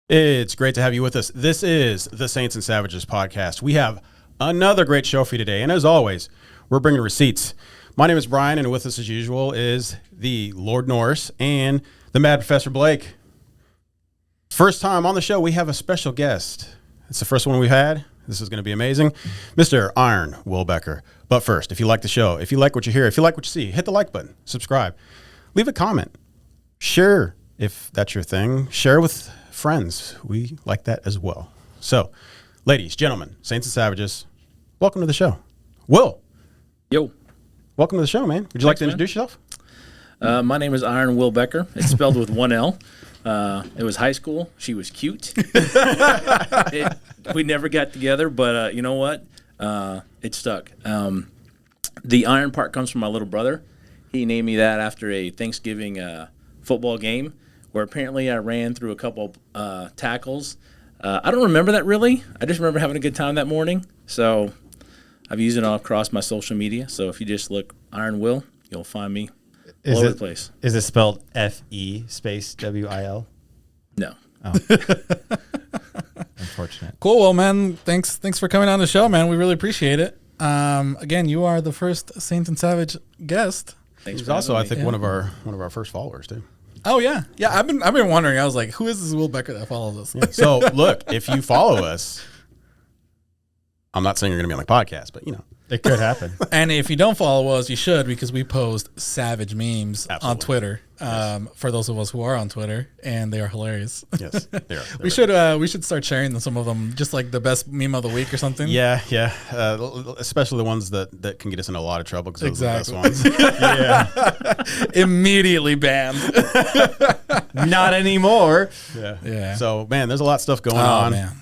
It's great to have you with us. This is the Saints and Savages podcast. We have another great show for you today, and as always, we're bringing receipts. My name is Brian, and with us as usual is the Lord Norris and the Mad Professor Blake. First time on the show, we have a special guest. It's the first one we've had. This is going to be amazing. Mr. Iron Will Becker. But first, if you like the show, if you like what you hear, if you like what you see, hit the like button, subscribe, leave a comment, share if that's your thing, share with friends. We like that as well. So, ladies, gentlemen, Saints and Savages, welcome to the show. Will. Yo. Welcome to the show, man. Would you like to introduce yourself? My name is Iron Will Becker. It's spelled with one L. It was high school. She was cute. We never got together, but you know what? It stuck. The iron part comes from my little brother. He named me that after a Thanksgiving football game where apparently I ran through a couple tackles. I don't remember that really. I just remember having a good time that morning. So I've used it all across my social media. So if you just look Iron Will, you'll find me all over the place. Is it spelled F-E space W-I-L? No. Oh. Unfortunate. Cool. Well, man, thanks for coming on the show, man. We really appreciate it. Again, you are the first Saint and Savage guest. Thanks He's for also, I having me. think, one of our first followers, too. Oh yeah. I've been wondering. I was like, who is this Will Becker that follows us? Yeah. So, look, if you follow us, I'm not saying you're going to be on the podcast, but, you know. It could happen. And if you don't follow us, you should, because we post savage memes on Twitter. For those of us who are on Twitter, and they are hilarious. Yes, they are. We should start sharing them, some of them, just like the best meme of the week or something. Yeah. Especially the ones that can get us in a lot of trouble because those are the best ones. Immediately banned. Not anymore. Yeah. So, man, there's a lot of stuff going on. Man.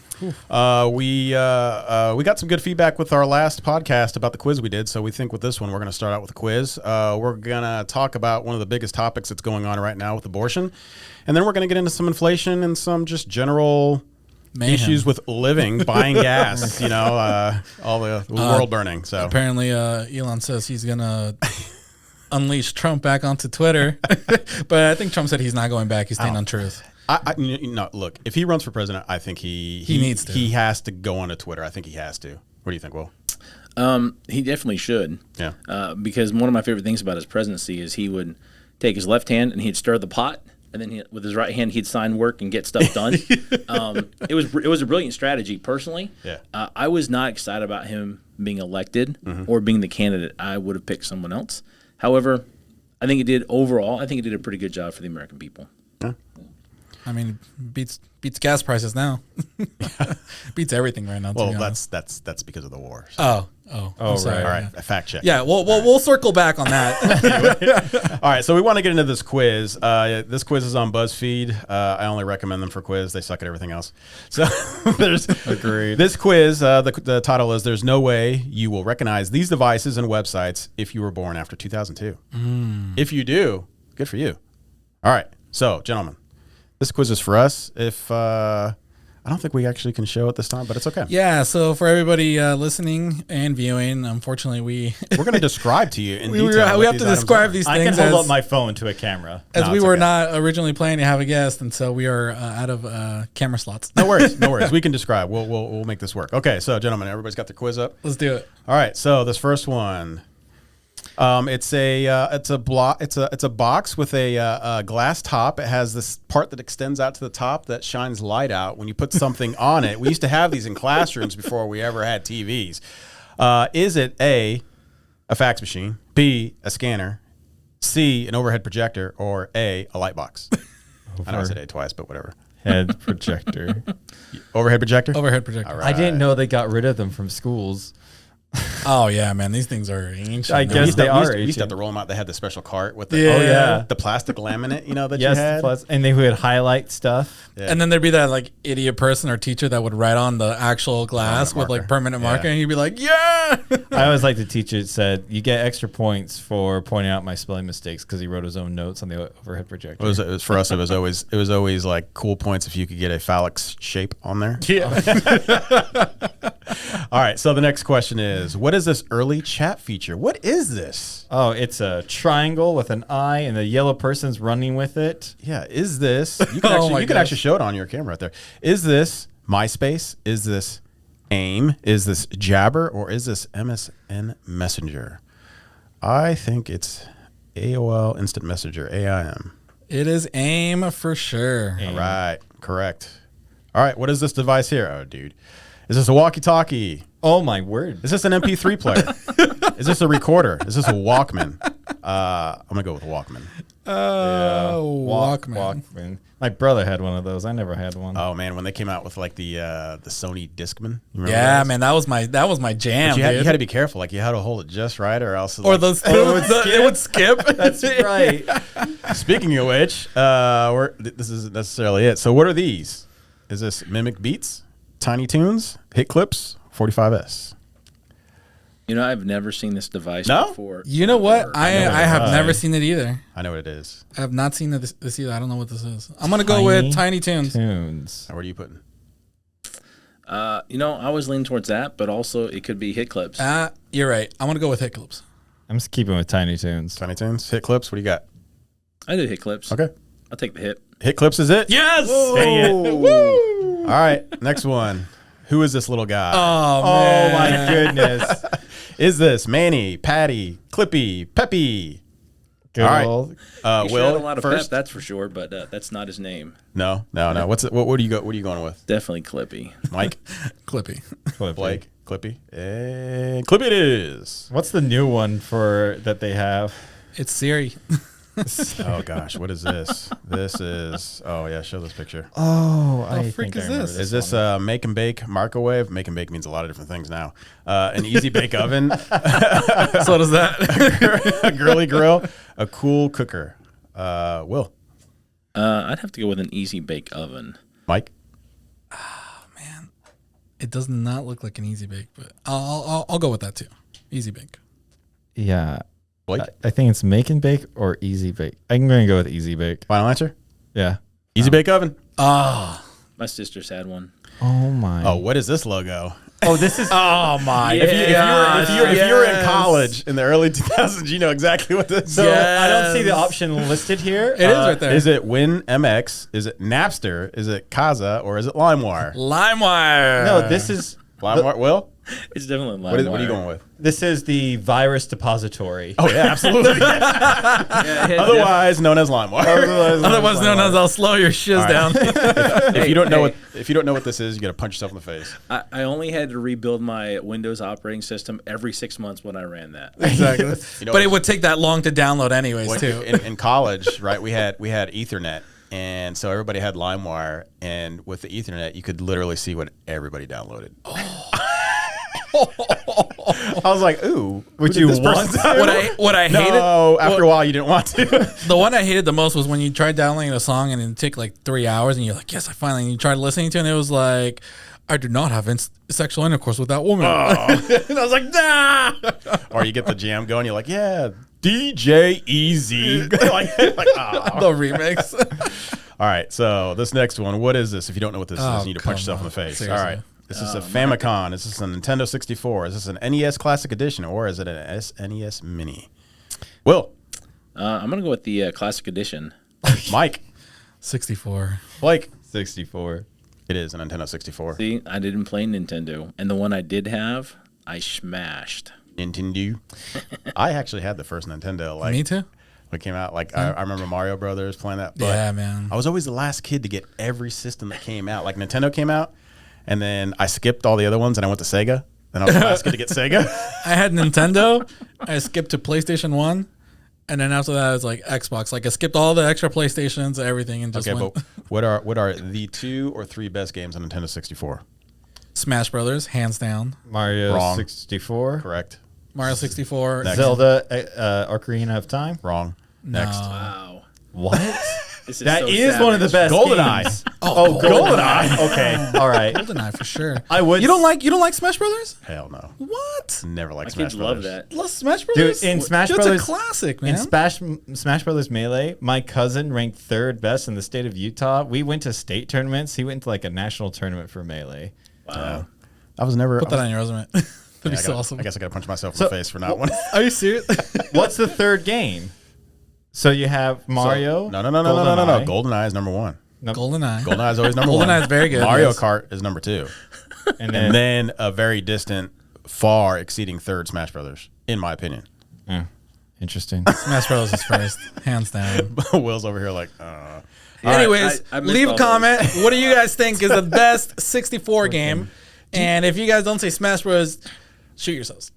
We got some good feedback with our last podcast about the quiz we did, so we think with this one we're going to start out with a quiz. We're going to talk about one of the biggest topics that's going on right now with abortion, and then we're going to get into some inflation and some just general issues with living, buying gas, all the world burning. So apparently Elon says he's going to unleash Trump back onto Twitter, but I think Trump said he's not going back. He's staying on truth. Look, if he runs for president, I think he needs to. He has to go onto Twitter. I think he has to. What do you think, Will? He definitely should. Yeah. Because one of my favorite things about his presidency is he would take his left hand and he'd stir the pot, and then with his right hand he'd sign work and get stuff done. It was a brilliant strategy. Personally, yeah. I was not excited about him being elected or being the candidate. I would have picked someone else. However, I think it did a pretty good job for the American people. Yeah. I mean, beats gas prices now. Beats everything right now. Well, that's because of the war. So. I'm sorry. All right, a fact check. Yeah, we'll circle back on that. All right, so we want to get into this quiz. This quiz is on BuzzFeed. I only recommend them for quiz. They suck at everything else. So there's Agreed. This quiz. The title is "There's no way you will recognize these devices and websites if you were born after 2002. If you do, good for you. All right, so gentlemen. This quiz is for us. If I don't think we actually can show it this time, but it's okay. Yeah, so for everybody listening and viewing, unfortunately, we're going to describe to you in detail. We have to describe these I things. can hold up my phone to a camera. As we were not originally planning to have a guest, and so we are out of camera slots. No worries. We can describe. We'll make this work. Okay, so gentlemen, everybody's got their quiz up. Let's do it. All right, so this first one. It's a box with a glass top. It has this part that extends out to the top that shines light out when you put something on it. We used to have these in classrooms before we ever had TVs. Is it A, a fax machine, B, a scanner, C, an overhead projector, or A, a light box? I know I said A twice, but whatever. Head projector. Overhead projector? Overhead projector. All right. I didn't know they got rid of them from schools. Oh yeah, man, these things are ancient. I guess they are. We used to have to roll them out. They had the special cart with the the plastic laminate, that you had. And they would highlight stuff. Yeah. And then there'd be that like idiot person or teacher that would write on the actual glass with like permanent marker, and you'd be like, yeah. I always like the teacher that said, you get extra points for pointing out my spelling mistakes because he wrote his own notes on the overhead projector. It was for us. It was always like cool points if you could get a phallic shape on there. Yeah. All right. So the next question is, what is this early chat feature? What is this? Oh, it's a triangle with an eye and the yellow person's running with it. Yeah. Is this? You can actually show it on your camera right there. Is this MySpace? Is this AIM? Is this Jabber? Or is this MSN Messenger? I think it's AOL Instant Messenger, AIM. It is AIM for sure. All right. Correct. All right. What is this device here? Oh, dude. Is this a walkie-talkie? Oh, my word. Is this an MP3 player? Is this a recorder? Is this a Walkman? I'm going to go with a Walkman. Walkman. My brother had one of those. I never had one. Oh, man. When they came out with like the Sony Discman. You remember Yeah, those? man. That was my jam, But you dude. had to be careful. Like you had to hold it just right or else. Or it would skip. That's right. Speaking of which, this isn't necessarily it. So what are these? Is this Mimic Beats, Tiny Toons, Hit Clips, 45S? You know, I've never seen this device No? before. You know what? I have right. never seen it either. I know what it is. I have not seen this either. I don't know what this is. I'm gonna go with Tiny Toons. Now, where are you putting? You know, I was leaning towards that, but also it could be Hit Clips. You're right. I'm gonna go with Hit Clips. I'm just keeping with Tiny Toons. Tiny Toons, Hit Clips. What do you got? I did Hit Clips. Okay. I'll take the hit. Hit Clips is it? Yes. Dang it. Woo. All right. Next one. Who is this little guy? Oh Oh, man. my goodness. Is this Manny, Patty, Clippy, Peppy? Good All right. old. He sure Will had a lot of first? pep, that's for sure, but that's not his name. No. What's it? What do you go? What are you going with? Definitely Clippy. Mike, Clippy. Blake, Clippy, and Clippy it is. What's the new one for that they have? It's Siri. Oh gosh, what is this? This is. Oh yeah, show this picture. Oh, I freak think I is remember this? Is this a make and bake microwave? Make and bake means a lot of different things now. An easy bake oven, So does that. a girly grill, a cool cooker. Will, I'd have to go with an easy bake oven. Mike, Man, it does not look like an Easy Bake, but I'll go with that too. Easy Bake. Yeah. Blake. I think it's make and bake or easy bake. I'm going to go with easy bake. Final answer. Yeah. Easy bake oven. Oh. My sister's had one. Oh, my. Oh, what is this logo? Oh, this is. Oh my. If you were in college in the early 2000s, you know exactly what this is. So I don't see the option listed here. It is right there. Is it WinMX? Is it Napster? Is it Kazaa? Or is it LimeWire? LimeWire. No, this is. LimeWire. Will? It's definitely What are you LimeWire. going with? This is the virus depository. Oh yeah, absolutely. Otherwise known as LimeWire. Otherwise known as I'll slow your shiz down. If you don't know what this is, you got to punch yourself in the face. I only had to rebuild my Windows operating system every 6 months when I ran that. Exactly. You know, But it would take that long to download anyways Well, too. in college, right? We had Ethernet, and so everybody had LimeWire, and with the Ethernet, you could literally see what everybody downloaded. I was like, "Ooh, Would you want What I hated. No, after a while, you didn't want to. The one I hated the most was when you tried downloading a song and it took like 3 hours and you're like, yes, I finally. And you tried listening to it and it was like, I do not have sexual intercourse with that woman. And I was like, nah. Or you get the jam going, you're like, "Yeah, DJ Easy." like, ah. The remix. All right, so this next one, what is this? If you don't know what this is, Oh, you need to punch come yourself in on. the face. Seriously. All right. This is a Famicom. Is this a Nintendo 64? Is this an NES Classic Edition? Or is it an SNES Mini? Will. I'm going to go with the Classic Edition. Mike. 64. Blake. 64. It is a Nintendo 64. See, I didn't play Nintendo. And the one I did have, I smashed. Nintendo. I actually had the first Nintendo. Like, Me too. when it came out. Like, I remember Mario Brothers playing that. But Yeah, man. I was always the last kid to get every system that came out. Like, Nintendo came out, and then I skipped all the other ones, and I went to Sega. Then I was the last kid to get Sega. I had Nintendo. I skipped to PlayStation 1. And then after that, it was like Xbox. Like I skipped all the extra PlayStations, everything, and just Okay, went but what are the 2 or 3 best games on Nintendo 64? Smash Brothers, hands down. Mario Wrong. 64. Correct. Mario 64. Next. Zelda Ocarina of Time. Wrong. No. Next. Wow. What? This That so is one of the savage. best. GoldenEye. games. Oh, GoldenEye. Okay. All right. GoldenEye for sure. I would. You don't like Smash Brothers? Hell no. What? Never liked My Smash kids love Brothers. that. Love Smash Brothers? in Smash That's Brothers- a classic, man. In Smash Brothers Melee, my cousin ranked 3rd best in the state of Utah. We went to state tournaments. He went to like a national tournament for Melee. Wow. I was never. Put that on your resume. That'd be I so gotta- awesome. I guess I got to punch myself in the face for not one. Are you serious? What's the third game? So you have Mario. No. GoldenEye. GoldenEye is number one. GoldenEye. GoldenEye is always number one. GoldenEye is very good. Mario yes. Kart is number two. And And then a very distant, far exceeding third Smash Brothers, in my opinion. Interesting. Smash Bros is first, hands down. Will's over here like, Anyways, I missed leave all a comment. What do you guys think is the best 64 game? And if you guys don't say Smash Bros, shoot yourselves.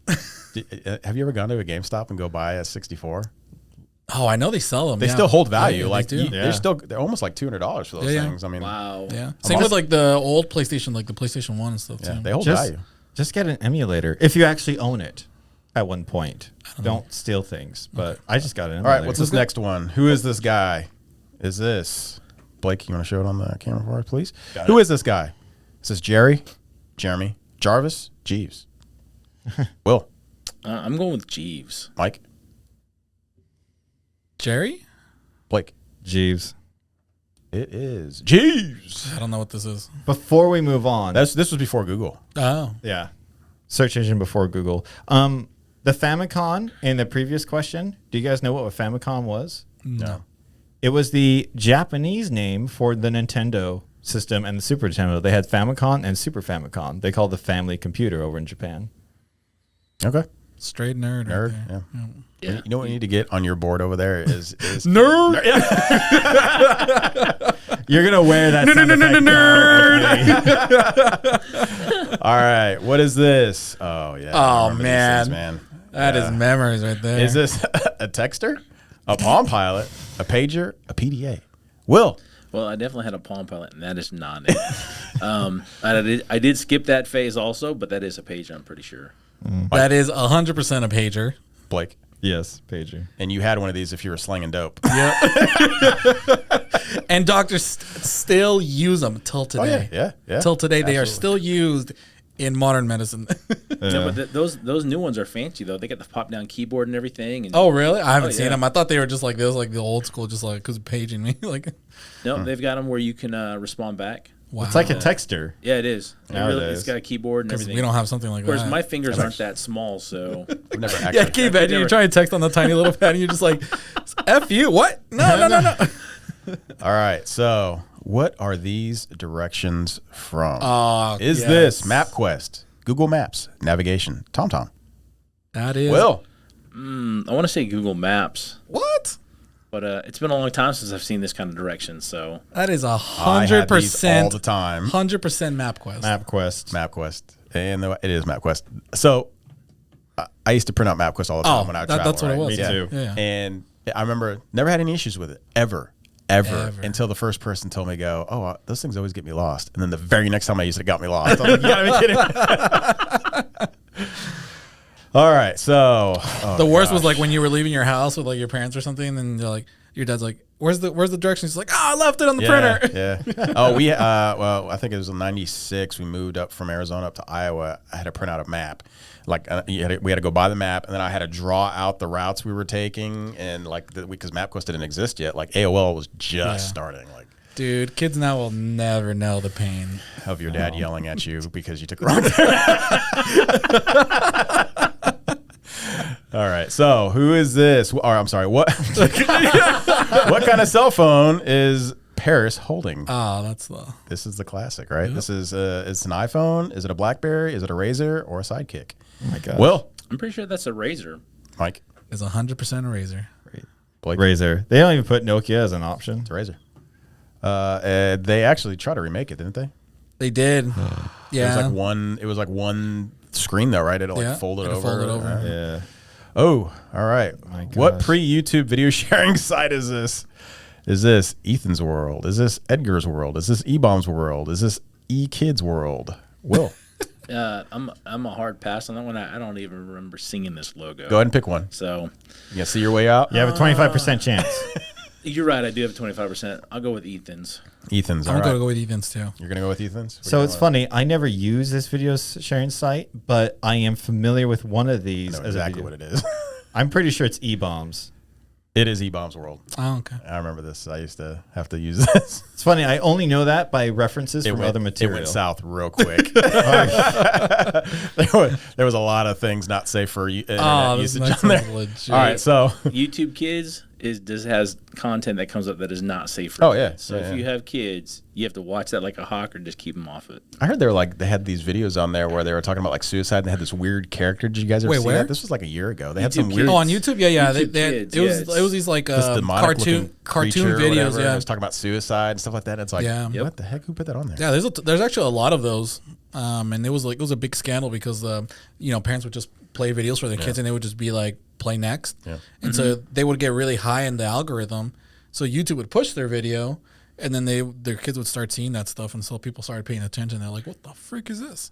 have you ever gone to a GameStop and go buy a 64? Oh, I know they sell them. They still hold value. Yeah, like they do. they're almost like $200 for those Yeah. things. I mean, Wow. Yeah. Same with like the old PlayStation, like the PlayStation 1 and stuff yeah, too. they hold value. Just get an emulator if you actually own it at one point. Don't steal things. But I just got an All emulator. right, what's this next one? Who is this guy? Is this Blake? You want to show it on the camera for us, please? Who is this guy? Is this Jeremy, Jarvis, Jeeves? Will, I'm going with Jeeves. Mike, Jerry? Blake. Jeeves? It is Jeeves. I don't know what this is. Before we move on, This was before Google. Oh. yeah, search engine before Google. The Famicom in the previous question. Do you guys know what a Famicom was? No. It was the Japanese name for the Nintendo system and the Super Nintendo. They had Famicom and Super Famicom. They called the family computer over in Japan. Okay. Straight nerd. Nerd. Right there. Yeah. Yeah. You know what you need to get on your board over there is Nerd. You're gonna wear that. All right. What is this? Oh yeah. I Oh, remember these man. things, man. That is memories right there. Is this a texter, a Palm Pilot, a pager, a PDA? Will. Well, I definitely had a Palm Pilot, and that is not it. I did skip that phase also, but that is a page, I'm pretty sure. That is 100% a pager. Blake. Yes, pager. And you had one of these if you were slinging dope. And doctors still use them till today. Yeah. Till today, they are Absolutely. still used in modern medicine. No, but those new ones are fancy though. They got the pop down keyboard and everything. And Oh, really? I haven't Oh, seen yeah. them. I thought they were just like this, like the old school, just like because paging me. Like, no, they've got them where you can respond back. wow. It's like a texter. Yeah, it is. Nowadays. It's got a keyboard and because everything. we don't have something like Whereas that. my fingers aren't that small, so I've never actually. Yeah, can you imagine? You're trying to text on the tiny little pad, and you're just like, "F you, what? No." All right. So, what are these directions from? Is yes. this MapQuest, Google Maps, navigation, TomTom? That is Will. I want to say Google Maps, what? but it's been a long time since I've seen this kind of direction. So That is I had these 100% all the time. 100% MapQuest. MapQuest. MapQuest, and it is MapQuest. So, I used to print out MapQuest all the time when I would travel. that's what it right? was. Me too. Yeah. And I remember never had any issues with it ever until the first person told me, those things always get me lost. And then the very next time I used it, it got me lost. I'm like, you gotta be kidding. All right. So The worst was like when you were leaving your house with like your parents or something, and you're like, your dad's like, "Where's the directions?" He's like, "Oh, I left it on the printer." Yeah. Oh, well, I think it was in '96. We moved up from Arizona up to Iowa. I had to print out a map. Like we had to go buy the map, and then I had to draw out the routes we were taking, and like because MapQuest didn't exist yet. Like AOL was just starting. Like Dude, kids now will never know the pain. of your dad yelling at you because you took the wrong. All right. So who is this? Or I'm sorry. What? What kind of cell phone is Paris holding? Oh, that's the This is the classic, right? This is it's an iPhone. Is it a BlackBerry? Is it a Razr or a Sidekick? Oh my God. Will, I'm pretty sure that's a Razor. Mike, is 100% a razor. Blake, Razer. They don't even put Nokia as an option. it's a Razr. They actually tried to remake it, didn't they? They did. Yeah. It was like one screen though, right? It Yeah, folded it'll over. fold it over. Yeah. Oh, all right. My What gosh. pre-YouTube video sharing site is this? Is this Ethan's World? Is this Edgar's World? Is this E-Bomb's World? Is this E-Kids World? Will, I'm a hard pass on that one. I don't even remember singing this logo. go ahead and pick one. So You gonna see your way out? You have a 25% chance. you're right. I do have 25%. I'll go with Ethan's. Ethan's. All I'm right. gonna go with Ethan's too. You're gonna go with Ethan's. So it's funny. I never use this video sharing site, but I am familiar with one of these I know as exactly a what video. it is. I'm pretty sure it's E-Bombs. It is E-Bombs World. Oh, okay. I remember this. I used to have to use this. It's funny. I only know that by references from other material. It went south real quick. there was a lot of things not safe for internet usage on there. Legit. All right, so YouTube Kids has content that comes up that is not safe for Oh, kids. yeah. So Yeah, if you have kids, you have to watch that like a hawk or just keep them off it. I heard they had these videos on there where they were talking about like suicide and they had this weird character. Did you guys ever Wait, see where? that? This was like a year ago. They had YouTube some weird Oh, on YouTube? Yeah. YouTube They had, Kids, it was these like this demonic-looking cartoon creature or videos. whatever, and Yeah. it was talking about suicide and stuff like that. It's like, Yeah. what the heck? Who put that on there? Yeah, there's actually a lot of those, and it was a big scandal because parents would just play videos for their kids and they would just be like play next, and so they would get really high in the algorithm. So YouTube would push their video, and then their kids would start seeing that stuff, and so people started paying attention. They're like, "What the frick is this?"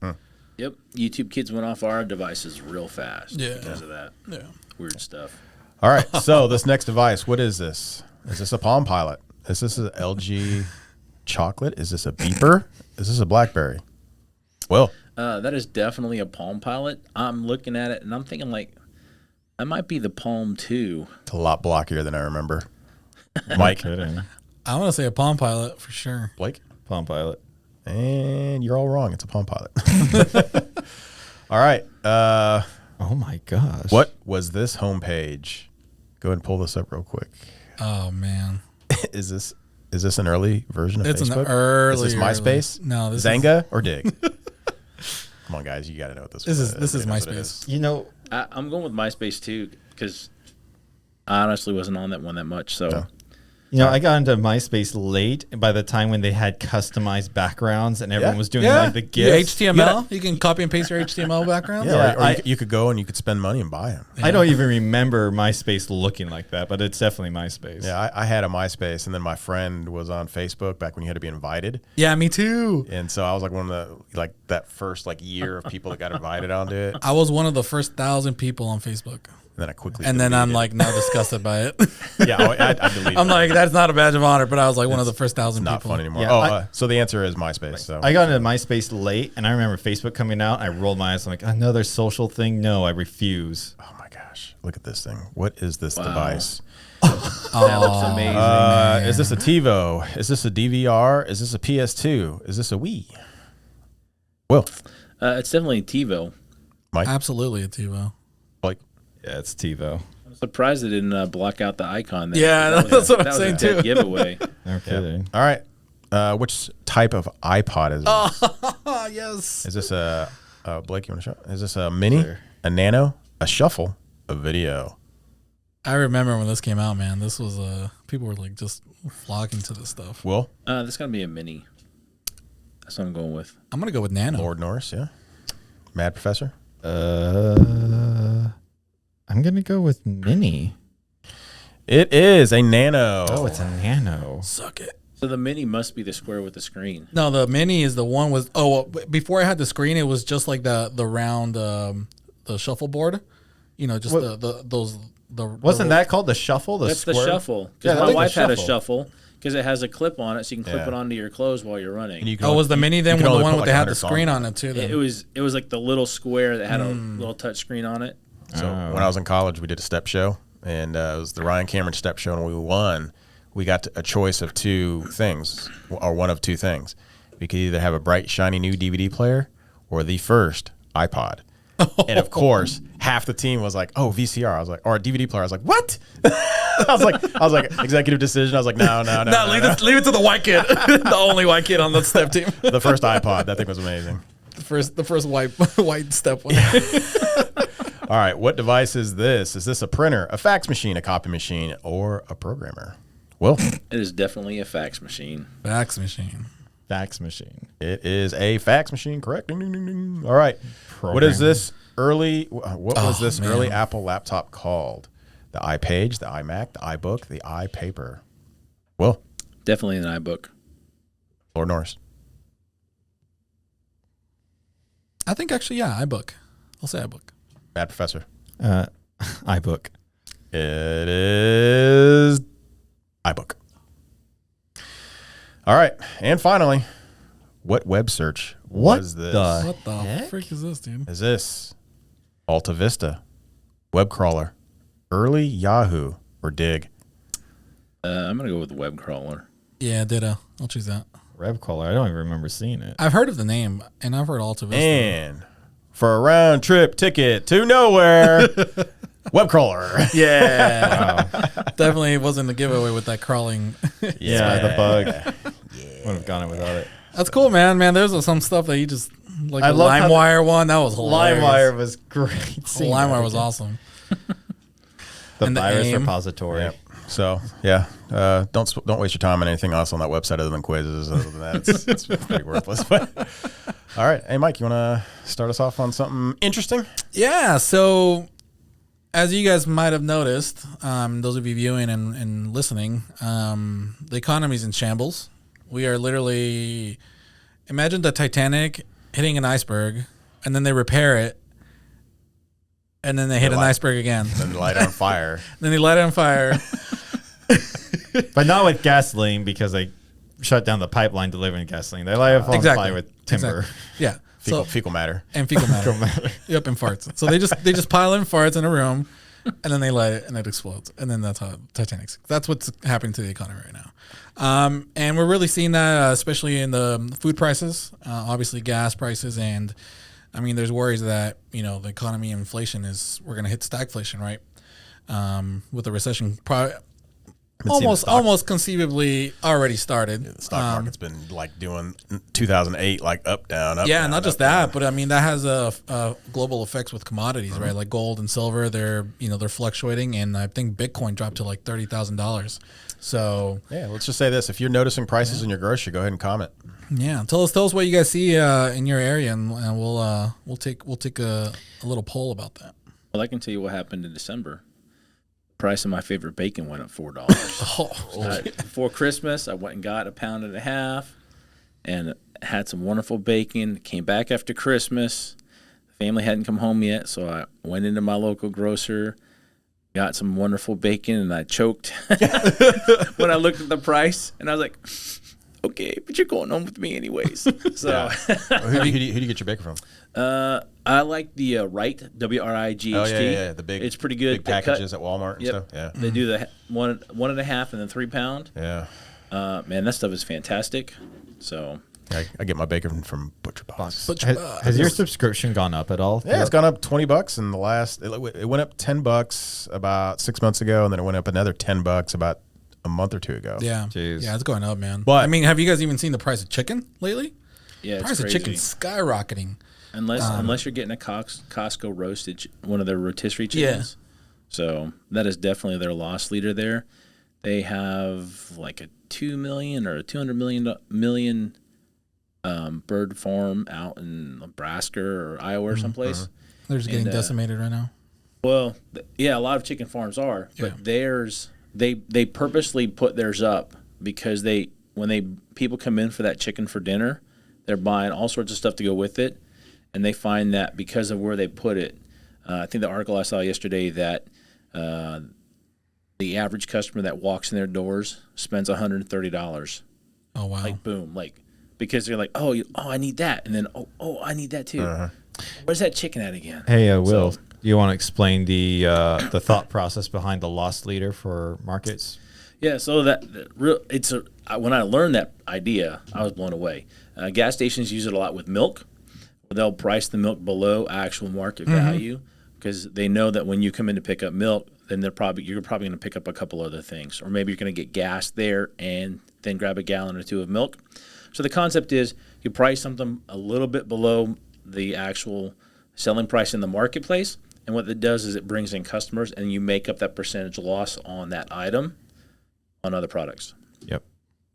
Yep. YouTube Kids went off our devices real fast because of that Yeah. weird stuff. All right, so this next device, what is this? Is this a Palm Pilot? Is this an LG chocolate? Is this a beeper? Is this a BlackBerry? Well, That is definitely a Palm Pilot. I'm looking at it and I'm thinking like, that might be the Palm 2. it's a lot blockier than I remember. Mike, Kidding. I want to say a Palm Pilot for sure. Blake, Palm Pilot. and you're all wrong. It's a Palm Pilot. All right. Oh my gosh. What was this homepage? Go ahead and pull this up real quick. Oh man, Is this an early version of it's Facebook? an early. Is this MySpace? No, this Zanga or Dig? Come on, guys, you got to know what this was. This is Everybody knows what it MySpace. You know, I'm going with MySpace too because I honestly wasn't on that one that much. So I got into MySpace late. By the time when they had customized backgrounds and everyone was doing like the Yeah, GIFs. HTML. You can copy and paste your HTML backgrounds. Yeah, Yeah, or you could go and you could spend money and buy them. I don't even remember MySpace looking like that, but it's definitely MySpace. Yeah, I had a MySpace, and then my friend was on Facebook back when you had to be invited, Yeah, me too. and so I was like one of the that first year of people that got invited onto it. I was one of the first 1,000 people on Facebook, And then I quickly and then I'm deleted like now disgusted by it. it. I deleted. I'm it. like, that's not a badge of honor, but I was like one of the first 1,000 Not people. fun anymore. Yeah, So the answer is MySpace. So I got into MySpace late, and I remember Facebook coming out. I rolled my eyes. I'm like, another social thing? No, I refuse. oh my gosh, look at this thing. What is this device? that looks amazing. Is this a TiVo? Is this a DVR? Is this a PS2? Is this a Wii? Well, It's definitely TiVo. Mike, Absolutely a TiVo. Blake, Yeah, it's TiVo. I'm surprised it didn't block out the icon there. Yeah, That was that's what I'm that was saying, a dead too. giveaway. No kidding. all right. Which type of iPod is this? Oh, yes. Is this a Blake? You want to show? Is this a mini, a nano, a shuffle, a video? I remember when this came out, man. This was people were like just flocking to this stuff. Will This is going to be a mini. That's what I'm going with. I'm gonna go with Nano. Lord Norris? Yeah. Mad Professor. I'm gonna go with Mini. It is a nano. Oh, it's a Nano. Suck it. So the mini must be the square with the screen. No, the Mini is the one with. Oh, before I had the screen, it was just like the round the shuffleboard. Just What- Wasn't that called the Shuffle? The That's square? the shuffle. Yeah, Because I my think the wife had a shuffle. shuffle because it has a clip on it, so you can clip Yeah. it onto your clothes while you're running. And you can Oh, only- was the Mini then you can the only one put with like they had 100 the screen songs on it too? Then? It was like the little square that had a little touch screen on it. So when I was in college, we did a step show, and it was the Ryan Cameron step show, and when we won. We got a choice of two things, or one of two things. We could either have a bright, shiny new DVD player or the first iPod. And of course, half the team was like, "Oh, VCR." I was like, "Or a DVD player." I was like, "What?" I was like, executive decision. I was like, "No." Leave it to the white kid, the only white kid on the step team. The first iPod, that thing was amazing. The first white step one. All right, what device is this? Is this a printer, a fax machine, a copy machine, or a programmer? Well, It is definitely a fax machine. Fax machine. Fax machine. it is a fax machine, correct? Ding, ding, ding, ding. All right. What is this early? What was this man. early Apple laptop called? The iPage, the iMac, the iBook, the iPaper. Well, Definitely an iBook. Lord Norris. I think actually, yeah, iBook. I'll say iBook. Bad Professor. iBook. It is iBook. All right. And finally, what web search What was this? the- What the Heck? freak is this, dude? Is this Alta Vista, web crawler, early Yahoo, or Dig? I'm gonna go with the web crawler. Yeah, ditto. I'll choose that. Rev Caller. I don't even remember seeing it. I've heard of the name, and I've heard Alta Vista. And for a round trip ticket to nowhere, web crawler. Yeah. Definitely wasn't a giveaway with that crawling. Yeah, the bug. Would have gone in without it. That's cool, man. There's some stuff that you just, like I the love how LimeWire one, that was hilarious. LimeWire was great. seeing LimeWire that was again. awesome. The And the virus aim. repository. Yep. So yeah, don't waste your time on anything else on that website other than quizzes. Other than that, it's pretty worthless. But all right, hey Mike, you want to start us off on something interesting? Yeah, so as you guys might have noticed, those of you viewing and listening, the economy's in shambles. We are literally, imagine the Titanic hitting an iceberg, and then they repair it, and then they hit an iceberg again. Then light it on fire. Then they light it on fire. But not with gasoline because they shut down the pipeline delivering gasoline. They light it on Exactly. fire with timber. Exactly. Yeah. Fecal matter. And fecal matter. Yep, and farts. So they just pile in farts in a room, and then they light it, and it explodes. And then that's how Titanic's. That's what's happening to the economy right now. And we're really seeing that, especially in the food prices, obviously gas prices, and I mean, there's worries that the economy and inflation we're going to hit stagflation, right? With the recession, almost conceivably already started. The stock market's been like doing 2008, like up, down, up. Yeah, down, not just up, that, down. but I mean that has a global effects with commodities, right? Like gold and silver, they're fluctuating, and I think Bitcoin dropped to like $30,000. So Yeah, let's just say this: if you're noticing prices in your grocery, go ahead and comment. yeah, tell us what you guys see in your area, and we'll take a little poll about that. Well, I can tell you what happened in December. Price of my favorite bacon went up $4. Before Christmas, I went and got 1.5 pounds and had some wonderful bacon. Came back after Christmas. The family hadn't come home yet, so I went into my local grocer, got some wonderful bacon, and I choked when I looked at the price. And I was like, okay, but you're going home with me anyways. So who do you get your bacon from? I like the Wright, WRIGHT. Oh yeah. The big. It's pretty good. Big packages at Walmart and Yep. stuff. Yeah. They do the 1.5 and then 3 pound. Yeah. Man, that stuff is fantastic. So I get my bacon from Butcher Box. Has your subscription gone up at all? Yeah, it's gone up $20 in the last. It went up $10 about 6 months ago, and then it went up another $10 about a month or two ago. Yeah, Jeez. yeah, it's going up, man. But- I mean, have you guys even seen the price of chicken lately? yeah, it's Price crazy. of chicken skyrocketing. Unless you're getting a Costco roasted, one of their rotisserie chickens. So that is definitely their loss leader there. They have like a 2 million or a 200 million bird farm out in Nebraska or Iowa or someplace. They're just getting And, decimated right now. Well, yeah, a lot of chicken farms are, but theirs they purposely put theirs up because when people come in for that chicken for dinner, they're buying all sorts of stuff to go with it, and they find that because of where they put it. I think the article I saw yesterday that the average customer that walks in their doors spends $130. Oh wow. Like boom, like because they're like, oh, I need that, and then oh, I need that too. Where's that chicken at again? Hey, Will, do you want to explain the thought process behind the loss leader for markets? Yeah, so when I learned that idea, I was blown away. Gas stations use it a lot with milk. They'll price the milk below actual market value because they know that when you come in to pick up milk, then you're probably going to pick up a couple other things, or maybe you're going to get gas there and then grab a gallon or two of milk. So the concept is you price something a little bit below the actual selling price in the marketplace, and what it does is it brings in customers, and you make up that percentage loss on that item on other products. Yep.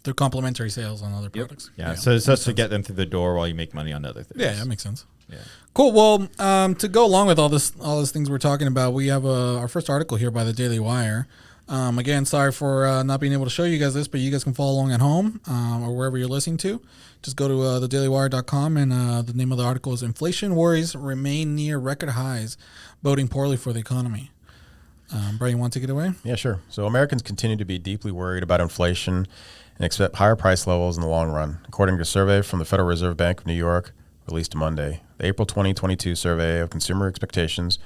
They're complementary sales on other products. Yeah. So it's just to get them through the door while you make money on other things. Yeah, that makes sense. Yeah. Cool. Well, to go along with all these things we're talking about, we have our first article here by the Daily Wire. Again, sorry for not being able to show you guys this, but you guys can follow along at home or wherever you're listening to. Just go to thedailywire.com, and the name of the article is "Inflation Worries Remain Near Record Highs, Boding Poorly for the Economy." Brian, you want to take it away? Yeah, sure. So Americans continue to be deeply worried about inflation and expect higher price levels in the long run, according to a survey from the Federal Reserve Bank of New York released Monday. The April 2022 survey of consumer expectations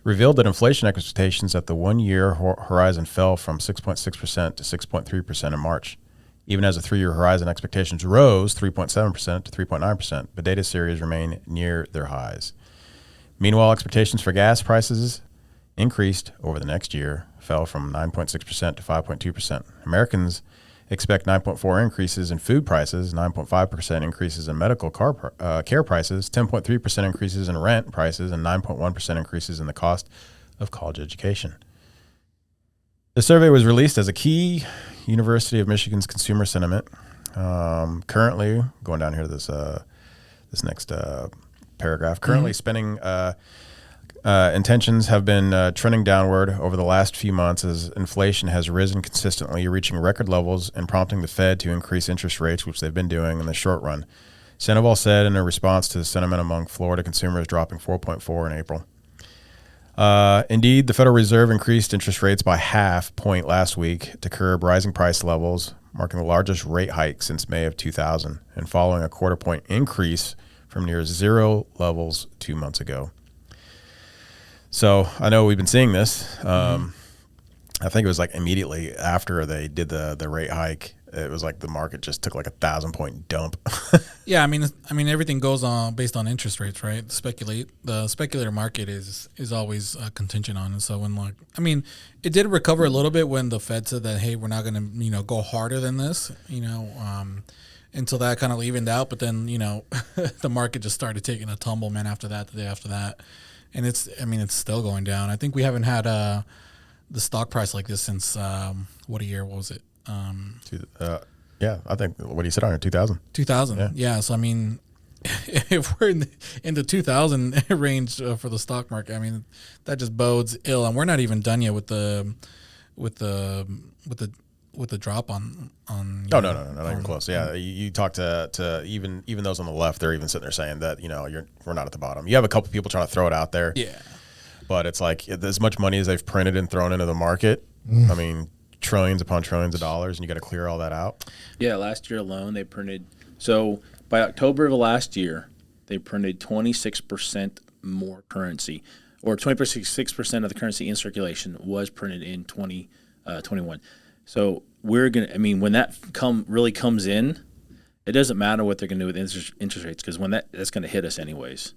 revealed that inflation expectations at the one-year horizon fell from 6.6% to 6.3% in March, even as the three-year horizon expectations rose 3.7% to 3.9%, but data series remain near their highs. Meanwhile, expectations for gas prices increased over the next year, fell from 9.6% to 5.2%. Americans expect 9.4% increases in food prices, 9.5% increases in medical care prices, 10.3% increases in rent prices, and 9.1% increases in the cost of college education. The survey was released as a key University of Michigan's consumer sentiment. Currently, going down here to this next paragraph, currently spending intentions have been trending downward over the last few months as inflation has risen consistently, reaching record levels and prompting the Fed to increase interest rates, which they've been doing in the short run. Sandoval said in a response to the sentiment among Florida consumers dropping 4.4 in April. Indeed, the Federal Reserve increased interest rates by half point last week to curb rising price levels, marking the largest rate hike since May of 2000 and following a quarter-point increase from near zero levels 2 months ago. So I know we've been seeing this. I think it was like immediately after they did the rate hike, it was like the market just took like 1,000-point dump. Yeah, I mean, everything goes on based on interest rates, right? The speculator market is always contingent on, and so when it did recover a little bit when the Fed said that, hey, we're not going to go harder than this, until that kind of evened out. But then the market just started taking a tumble, man. After that, the day after that. And it's still going down. I think we haven't had the stock price like this since what was it? Yeah, I think what he said on it, 2000. 2000. Yeah. So if we're in the 2000 range for the stock market, that just bodes ill. And we're not even done yet with the drop on. No, not even close. Yeah, you talk to even those on the left, they're even sitting there saying that we're not at the bottom. You have a couple people trying to throw it out there. Yeah, but it's like as much money as they've printed and thrown into the market. Trillions upon trillions of dollars, and you got to clear all that out. Yeah, last year alone they printed. So by October of last year, they printed 26% more currency, or 26% of the currency in circulation was printed in 2021. So we're gonna. When that really comes in, it doesn't matter what they're gonna do with interest rates, because when that's gonna hit us anyways.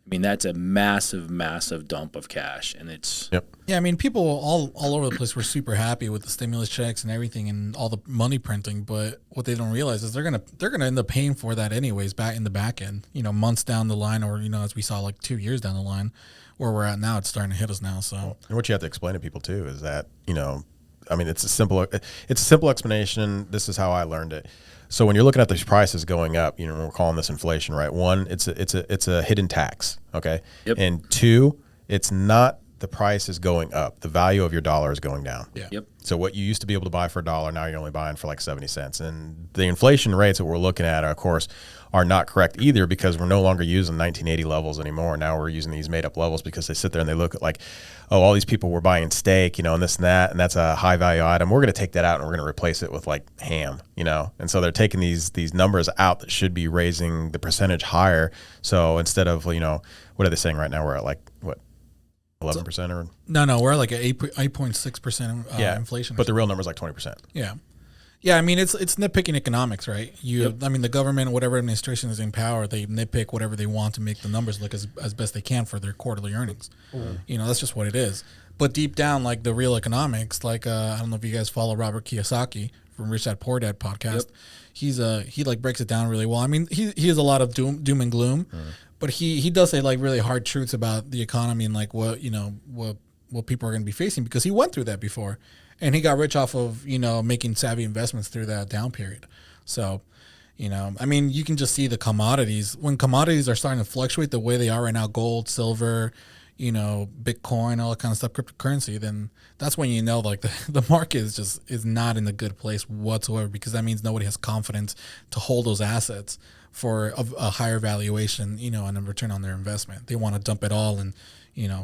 That's a massive, massive dump of cash, and it's. Yep. Yeah, people all over the place were super happy with the stimulus checks and everything and all the money printing, but what they don't realize is they're gonna end up paying for that anyways back in the back end. Months down the line, or as we saw like 2 years down the line, where we're at now, it's starting to hit us now. So. And what you have to explain to people too is that it's a simple explanation. This is how I learned it. So when you're looking at these prices going up, we're calling this inflation, right? One, it's a hidden tax, okay? Yep. And two, it's not the price is going up. The value of your dollar is going down. Yeah. Yep. So what you used to be able to buy for $1, now you're only buying for like 70 cents. And the inflation rates that we're looking at, of course, are not correct either, because we're no longer using 1980 levels anymore. Now we're using these made up levels because they sit there and they look at like, oh, all these people were buying steak, and this and that, and that's a high value item. We're going to take that out and we're going to replace it with like ham, And so they're taking these numbers out that should be raising the percentage higher. So instead of, what are they saying right now? We're at like, what? 11% or no, we're like at 8.6% inflation. But the real number is like 20%. Yeah. Yeah, it's nitpicking economics, right? Yep. The government, whatever administration is in power, they nitpick whatever they want to make the numbers look as best they can for their quarterly earnings. That's just what it is. But deep down, like the real economics, like I don't know if you guys follow Robert Kiyosaki from Rich Dad Poor Dad podcast. Yep. He breaks it down really well. He has a lot of doom and gloom, but he does say like really hard truths about the economy and like what people are going to be facing, because he went through that before. And he got rich off of, making savvy investments through that down period. So, you can just see the commodities. When commodities are starting to fluctuate the way they are right now, gold, silver, Bitcoin, all that kind of stuff, cryptocurrency, then that's when like the market is not in a good place whatsoever, because that means nobody has confidence to hold those assets for a higher valuation, and a return on their investment. They want to dump it all and,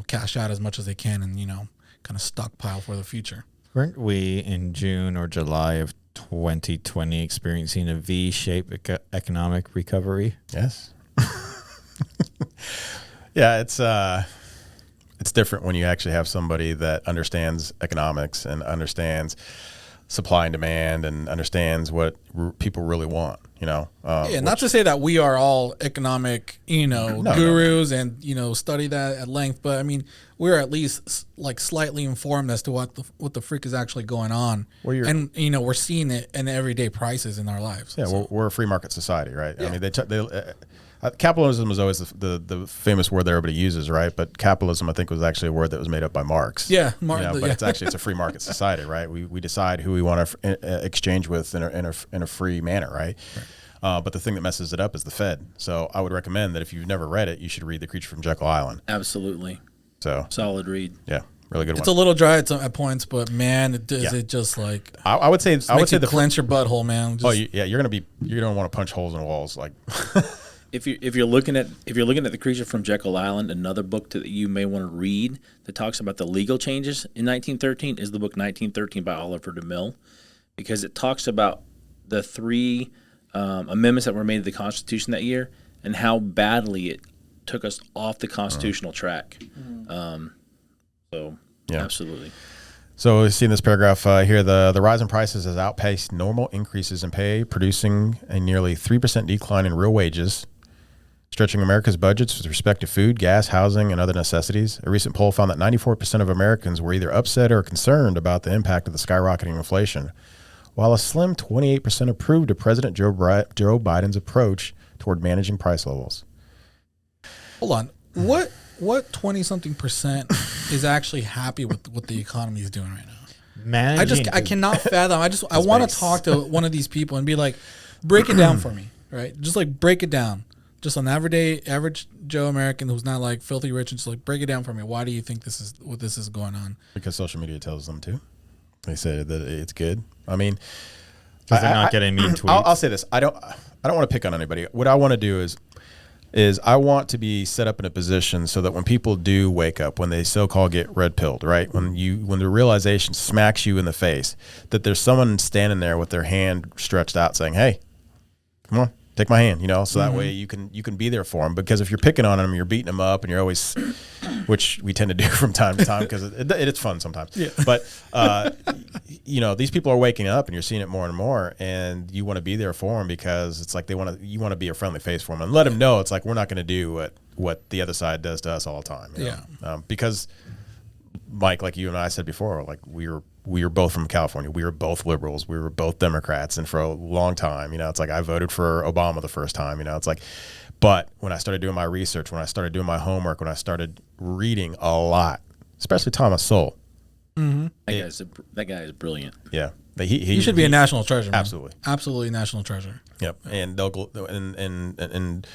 cash out as much as they can and, kind of stockpile for the future. Weren't we in June or July of 2020 experiencing a V-shaped economic recovery? Yes. Yeah, it's different when you actually have somebody that understands economics and understands supply and demand and understands what people really want, not to say that we are all economic, gurus and, study that at length, but I mean, we're at least like slightly informed as to what the freak is actually going on. And, we're seeing it in everyday prices in our lives. Yeah, so. we're a free market society, right? Yeah. I mean, capitalism is always the famous word that everybody uses, right? But capitalism, I think, was actually a word that was made up by Marx. Yeah, but it's a free market society, right? We decide who we want to exchange with in a free manner, right? But the thing that messes it up is the Fed. So I would recommend that if you've never read it, you should read The Creature from Jekyll Island. Absolutely. So solid read. Yeah. Really good one. It's a little dry at points, but man, it just like I would say the clench your butthole, man. You're gonna want to punch holes in walls like. If you're looking at The Creature from Jekyll Island, another book that you may want to read that talks about the legal changes in 1913 is the book 1913 by Oliver DeMille, because it talks about the 3 amendments that were made to the Constitution that year and how badly it took us off the constitutional track. Absolutely. So we see in this paragraph here, the rise in prices has outpaced normal increases in pay, producing a nearly 3% decline in real wages, stretching America's budgets with respect to food, gas, housing, and other necessities. A recent poll found that 94% of Americans were either upset or concerned about the impact of the skyrocketing inflation, while a slim 28% approved of President Joe Biden's approach toward managing price levels. Hold on. What 20-something% is actually happy with what the economy is doing right now? I cannot fathom. I want to talk to one of these people and be like, break it down for me, right? Just like break it down. Just an average Joe American who's not like filthy rich, and just like break it down for me. Why do you think this is going on? Because social media tells them to. They say that it's good. I mean, because they're not getting mean tweets. I'll say this. I don't want to pick on anybody. What I want to do is I want to be set up in a position so that when people do wake up, when they so-called get red pilled, right? When the realization smacks you in the face, that there's someone standing there with their hand stretched out saying, "Hey, come on, take my hand," so that way you can be there for them. Because if you're picking on them, you're beating them up, and you're always, which we tend to do from time to time because it's fun sometimes. Yeah. But these people are waking up, and you're seeing it more and more, and you want to be there for them because it's like you want to be a friendly face for them and let them know it's like we're not going to do what the other side does to us all the time. Because Mike, like you and I said before, like we were both from California. We were both liberals. We were both Democrats. And for a long time, it's like I voted for Obama the first time, it's like, but when I started doing my research, when I started doing my homework, when I started reading a lot, especially Thomas Sowell. Mm-hmm. That guy is brilliant. Yeah. He should be a national treasure. Man. Absolutely. Absolutely a national treasure. Yep. And and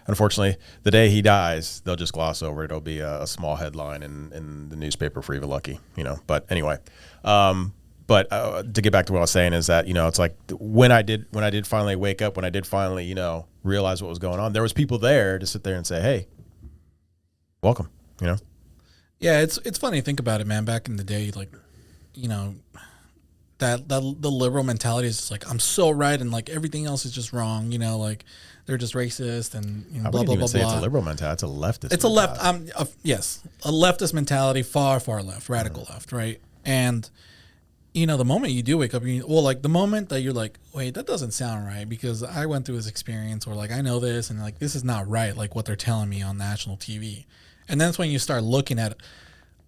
unfortunately, the day he dies, they'll just gloss over it. It'll be a small headline in the newspaper for even lucky, But anyway, but to get back to what I was saying is that it's like when I did finally wake up, when I did finally realize what was going on, there was people there to sit there and say, "Hey, welcome," Yeah, it's funny to think about it, man. Back in the day, like that the liberal mentality is just like I'm so right and like everything else is just wrong, like they're just racist and blah blah blah. It's a liberal mentality. It's a leftist. It's mentality. A leftist mentality, far left, radical left, right? And the moment you do wake up, the moment that you're like, wait, that doesn't sound right because I went through this experience, or like I know this, and like this is not right, like what they're telling me on national TV, and that's when you start looking at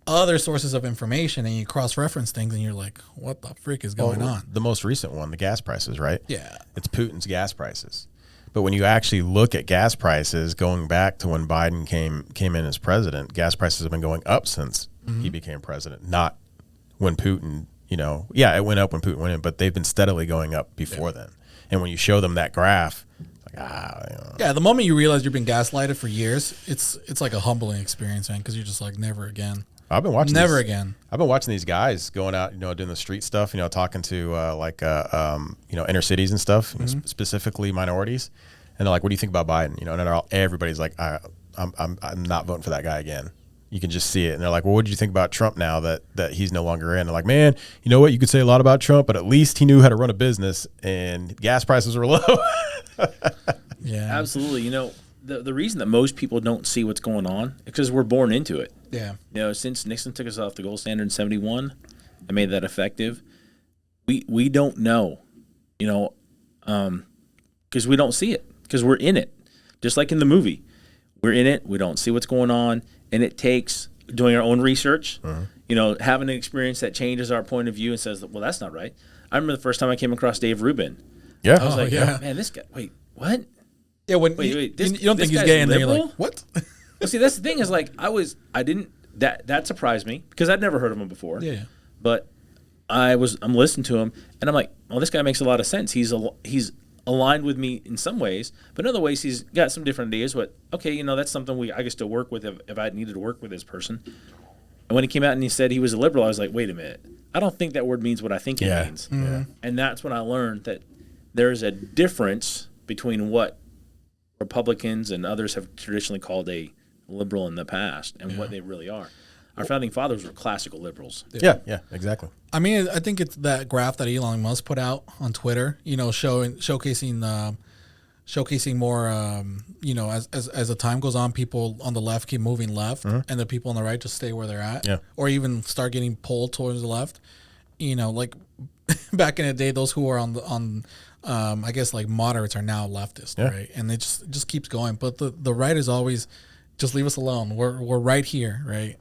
other sources of information and you cross-reference things and you're like, what the frick is going on? The most recent one, the gas prices, right? Yeah. It's Putin's gas prices. But when you actually look at gas prices going back to when Biden came in as president, gas prices have been going up since he became president, not when Putin, it went up when Putin went in, but they've been steadily going up before then. And when you show them that graph, it's like, Yeah, the moment you realize you've been gaslighted for years, it's like a humbling experience, man, because you're just like, never again. I've been watching again. I've been watching these guys going out, doing the street stuff, talking to inner cities and stuff, specifically minorities, and they're like, "What do you think about Biden?" And everybody's like, "I'm not voting for that guy again." You can just see it, and they're like, "Well, what did you think about Trump now that he's no longer in?" They're like, "Man, you know what? You could say a lot about Trump, but at least he knew how to run a business, and gas prices were low." Yeah, absolutely. the reason that most people don't see what's going on is because we're born into it. Yeah. Since Nixon took us off the gold standard in 71 and made that effective, we don't know, because we don't see it, because we're in it. Just like in the movie, we're in it, we don't see what's going on, and it takes doing our own research, having an experience that changes our point of view and says, well, that's not right. I remember the first time I came across Dave Rubin. Yeah. I was like, man, this guy, wait, what? Yeah, when Wait, you don't think he's gay, and then you're like, what? Well, see, that's the thing is like that surprised me because I'd never heard of him before. Yeah. But I'm listening to him, and I'm like, well, this guy makes a lot of sense. He's aligned with me in some ways, but in other ways he's got some different ideas. But okay, that's something I could still work with if I needed to work with this person. And when he came out and he said he was a liberal, I was like, wait a minute, I don't think that word means what I think it means. Yeah. And that's when I learned that there is a difference between what Republicans and others have traditionally called a liberal in the past and what they really are. Our founding fathers were classical liberals. Yeah, exactly. I mean, I think it's that graph that Elon Musk put out on Twitter, showcasing more, as the time goes on, people on the left keep moving left, and the people on the right just stay where they're at, or even start getting pulled towards the left. Like back in the day, those who were on I guess like moderates are now leftist, right? And it just keeps going. But the right is always just leave us alone. We're right here, right?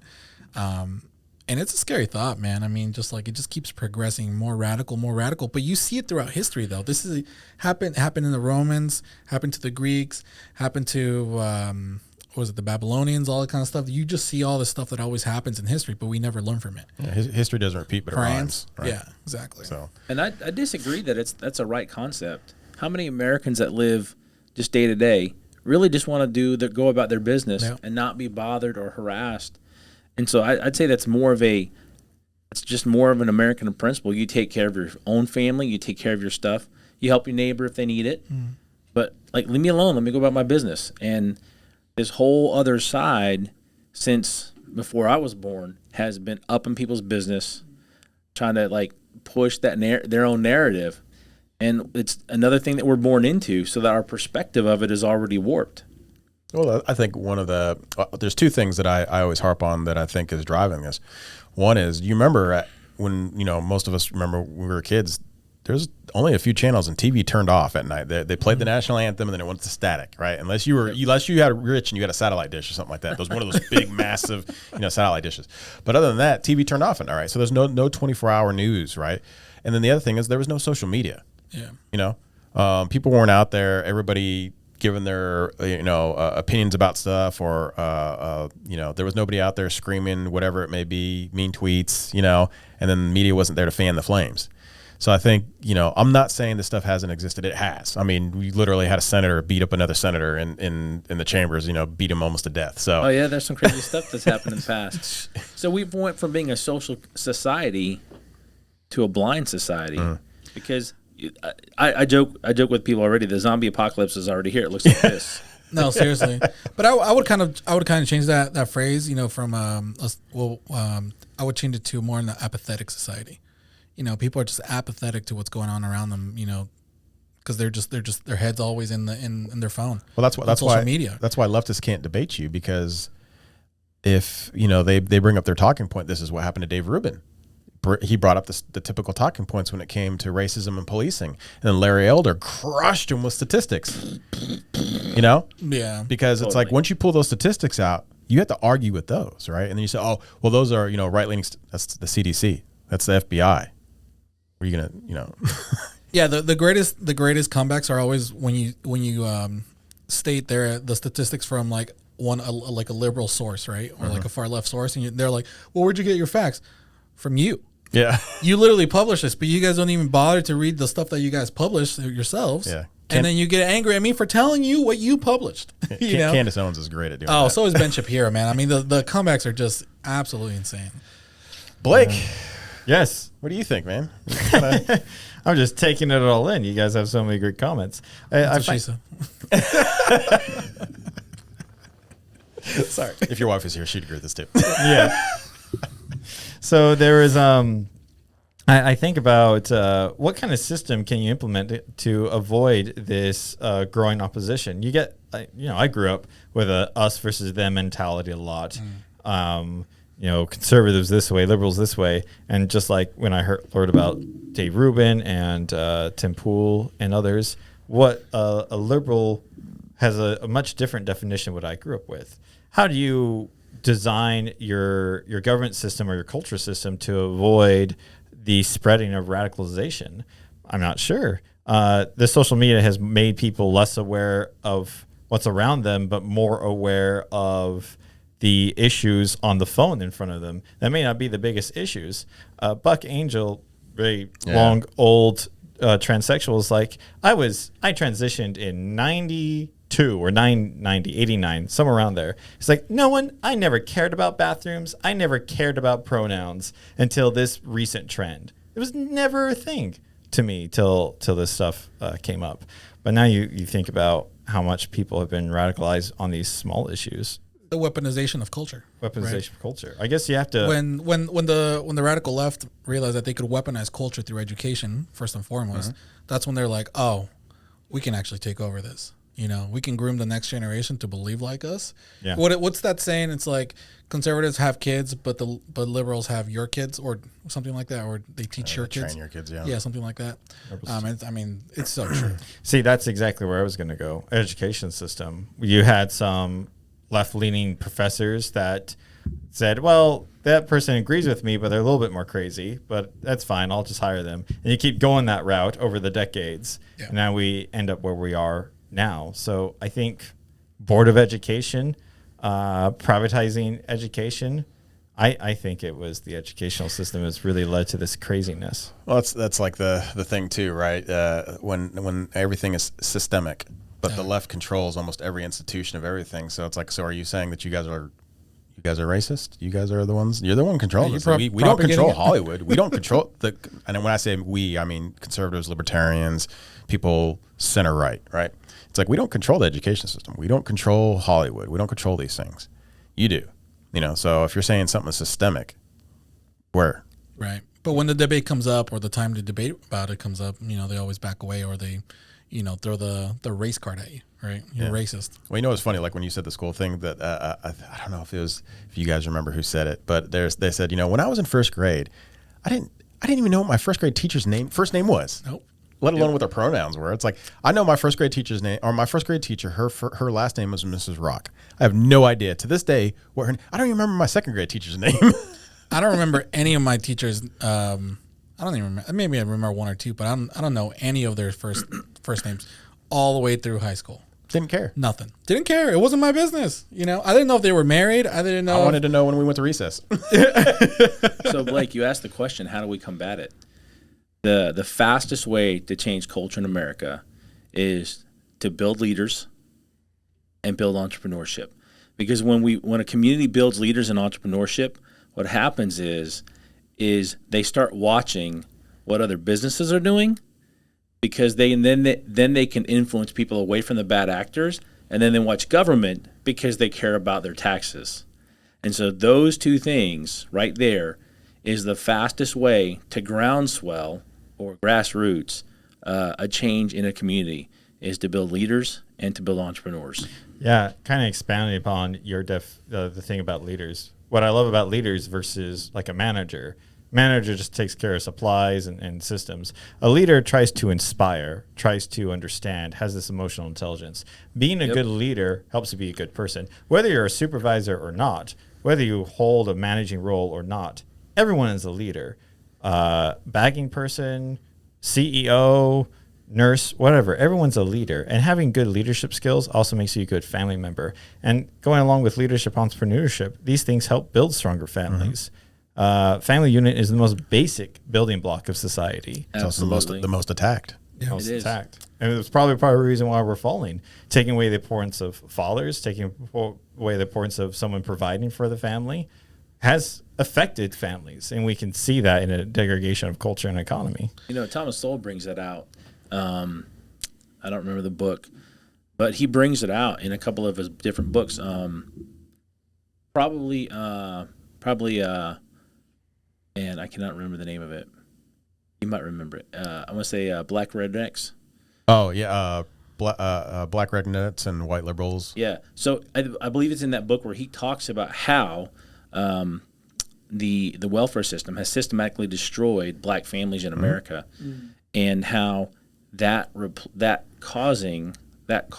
And it's a scary thought, man. I mean, just like it just keeps progressing more radical. But you see it throughout history, though. This is happened in the Romans, happened to the Greeks, happened to the Babylonians, all that kind of stuff. You just see all this stuff that always happens in history, but we never learn from it. Yeah, history doesn't repeat, but it rhymes. Right? Yeah, exactly. So, and I disagree that that's a right concept. How many Americans that live just day to day really just want to go about their business and not be bothered or harassed? And so I'd say it's just more of an American principle. You take care of your own family, you take care of your stuff, you help your neighbor if they need it, but like leave me alone, let me go about my business. And this whole other side, since before I was born, has been up in people's business, trying to like push that their own narrative. And it's another thing that we're born into, so that our perspective of it is already warped. Well, I think there's two things that I always harp on that I think is driving this. One is, you remember when, most of us remember when we were kids, there's only a few channels and TV turned off at night. They played the national anthem and then it went to static, right? Unless you had rich and you had a satellite dish or something like that. It was one of those big, massive, satellite dishes. But other than that, TV turned off at night, right? So there's no 24-hour news, right? And then the other thing is there was no social media. Yeah. People weren't out there. Everybody giving their opinions about stuff, or there was nobody out there screaming whatever it may be, mean tweets, and then the media wasn't there to fan the flames. So I think, I'm not saying this stuff hasn't existed. It has. I mean, we literally had a senator beat up another senator in the chambers, beat him almost to death. So there's some crazy stuff that's happened in the past. So we went from being a social society to a blind society because I joke with people already. The zombie apocalypse is already here. It looks like this. No, seriously. But I would kind of change that phrase. From I would change it to more in the apathetic society. People are just apathetic to what's going on around them. Because they're just their heads always in their phone. Well, that's social why media. That's why leftists can't debate you, because if they bring up their talking point, this is what happened to Dave Rubin. He brought up the typical talking points when it came to racism and policing, and then Larry Elder crushed him with statistics. Yeah, because it's like once you pull those statistics out, you have to argue with those, right? And then you say, oh, well, those are right leaning. That's the CDC. That's the FBI. Are you gonna Yeah, the greatest comebacks are always when you state the statistics from like a liberal source, right, or like a far left source, and they're like, well, where'd you get your facts? From you. Yeah. You literally publish this, but you guys don't even bother to read the stuff that you guys publish yourselves. Yeah. And then you get angry at me for telling you what you published. Candace Owens is great at doing that. Oh, so is Ben Shapiro, man. I mean, the comebacks are just absolutely insane. Blake. Yes. What do you think, man? I'm just taking it all in. You guys have so many great comments. That's what she said. Sorry. If your wife is here, she'd agree with this too. Yeah. So there is I think about what kind of system can you implement to avoid this growing opposition. You get, I grew up with a us versus them mentality a lot. Conservatives this way, liberals this way, and just like when I heard about Dave Rubin and Tim Pool and others, what a liberal has a much different definition of what I grew up with. How do you design your government system or your culture system to avoid the spreading of radicalization? I'm not sure. The social media has made people less aware of what's around them, but more aware of the issues on the phone in front of them. That may not be the biggest issues. Buck Angel, very long, old transsexual, is like, I transitioned in 92 or 89, somewhere around there. It's like, I never cared about bathrooms. I never cared about pronouns until this recent trend. It was never a thing to me till this stuff came up. But now you think about how much people have been radicalized on these small issues. The weaponization of culture. Weaponization of culture. I guess you have to. When the radical left realized that they could weaponize culture through education, first and foremost, that's when they're like, oh, we can actually take over this. We can groom the next generation to believe like us. Yeah. What's that saying? It's like conservatives have kids, but liberals have your kids, or something like that, or they teach your kids. Train your kids, yeah. Yeah, something like that. It's so true. See, that's exactly where I was going to go. Education system. You had some left-leaning professors that said, well, that person agrees with me, but they're a little bit more crazy, but that's fine. I'll just hire them. And you keep going that route over the decades. Yeah. And now we end up where we are now. So I think Board of Education, privatizing education, I think it was the educational system has really led to this craziness. Well, that's like the thing too, right? When everything is systemic, but the left controls almost every institution of everything. So it's like, so are you saying that you guys are racist? You guys are the ones. You're the one controlling this. We don't control Hollywood. We don't control and when I say we, I mean conservatives, libertarians, people center right. It's like we don't control the education system. We don't control Hollywood. We don't control these things. You do. So if you're saying something is systemic, where? Right. But when the debate comes up or the time to debate about it comes up, they always back away or they, throw the race card at you, right? You're racist. Well, it's funny, like when you said the school thing that I don't know if you guys remember who said it, but they said, when I was in first grade, I didn't even know what my first grade teacher's first name was. Nope. Let alone what their pronouns were. It's like, I know my first grade teacher's name, or my first grade teacher, her last name was Mrs. Rock. I have no idea to this day I don't even remember my second grade teacher's name. I don't remember any of my teachers. I don't even remember. Maybe I remember one or two, but I don't know any of their first names all the way through high school. Didn't care. Nothing. Didn't care. It wasn't my business. I didn't know if they were married. I didn't know. I wanted to know when we went to recess. So, Blake, you asked the question, how do we combat it? The fastest way to change culture in America is to build leaders and build entrepreneurship. Because when a community builds leaders and entrepreneurship, what happens is they start watching what other businesses are doing, because then they can influence people away from the bad actors, and then they watch government because they care about their taxes. And so those two things right there is the fastest way to groundswell or grassroots a change in a community, is to build leaders and to build entrepreneurs. Yeah, kind of expanding upon your the thing about leaders. What I love about leaders versus like a manager just takes care of supplies and systems. A leader tries to inspire, tries to understand, has this emotional intelligence. Being a good leader helps you be a good person. Whether you're a supervisor or not, whether you hold a managing role or not, everyone is a leader. Bagging person, CEO, nurse, whatever, everyone's a leader. And having good leadership skills also makes you a good family member. And going along with leadership, entrepreneurship, these things help build stronger families. Family unit is the most basic building block of society. It's also the most attacked. Yeah, most attacked. And it's probably part of the reason why we're falling. Taking away the importance of fathers, taking away the importance of someone providing for the family has affected families. And we can see that in a degradation of culture and economy. Thomas Sowell brings that out. I don't remember the book, but he brings it out in a couple of his different books. Probably, and I cannot remember the name of it. You might remember it. I want to say Black Rednecks. Oh yeah, black rednecks and white liberals. Yeah. So I believe it's in that book where he talks about how the welfare system has systematically destroyed black families in America, and how that caused not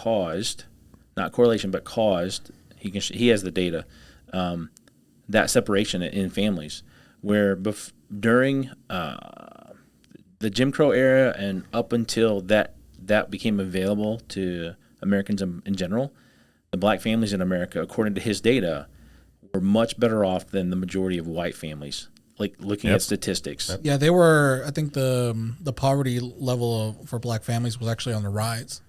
correlation but caused he has the data that separation in families where during the Jim Crow era and up until that became available to Americans in general, the black families in America, according to his data, were much better off than the majority of white families. Like looking at statistics. Yeah, they were. I think the poverty level for black families was actually on the rise,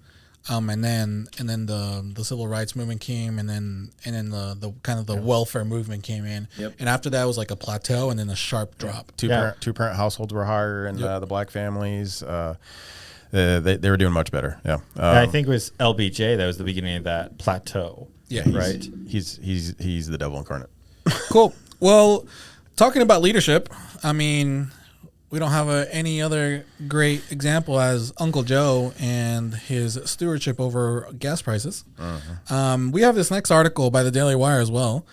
and then the civil rights movement came, and then the kind of the welfare movement came in, and after that it was like a plateau and then a sharp drop. Two parent households were higher in the black families. They were doing much better. Yeah, I think it was LBJ that was the beginning of that plateau. Yeah, right. He's the devil incarnate. Cool. Well, talking about leadership, I mean, we don't have any other great example as Uncle Joe and his stewardship over gas prices. We have this next article by the Daily Wire as well.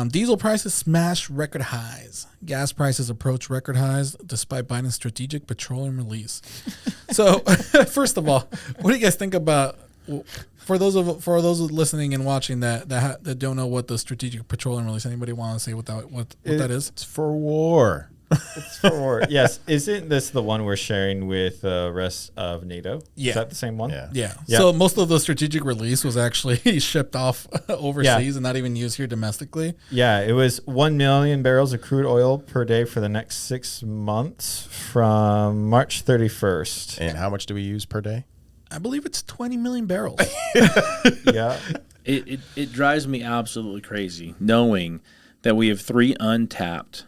Diesel prices smash record highs. Gas prices approach record highs despite Biden's strategic petroleum release. So, first of all, what do you guys think about? For those listening and watching that don't know what the strategic petroleum release, anybody want to say what that is? It's for war. It's for war. Yes. Isn't this the one we're sharing with the rest of NATO? Yeah. Is that the same one? Yeah. So most of the strategic release was actually shipped off overseas and not even used here domestically. Yeah. It was 1 million barrels of crude oil per day for the next 6 months from March 31st. And how much do we use per day? I believe it's 20 million barrels. Yeah. It drives me absolutely crazy knowing that we have 3 untapped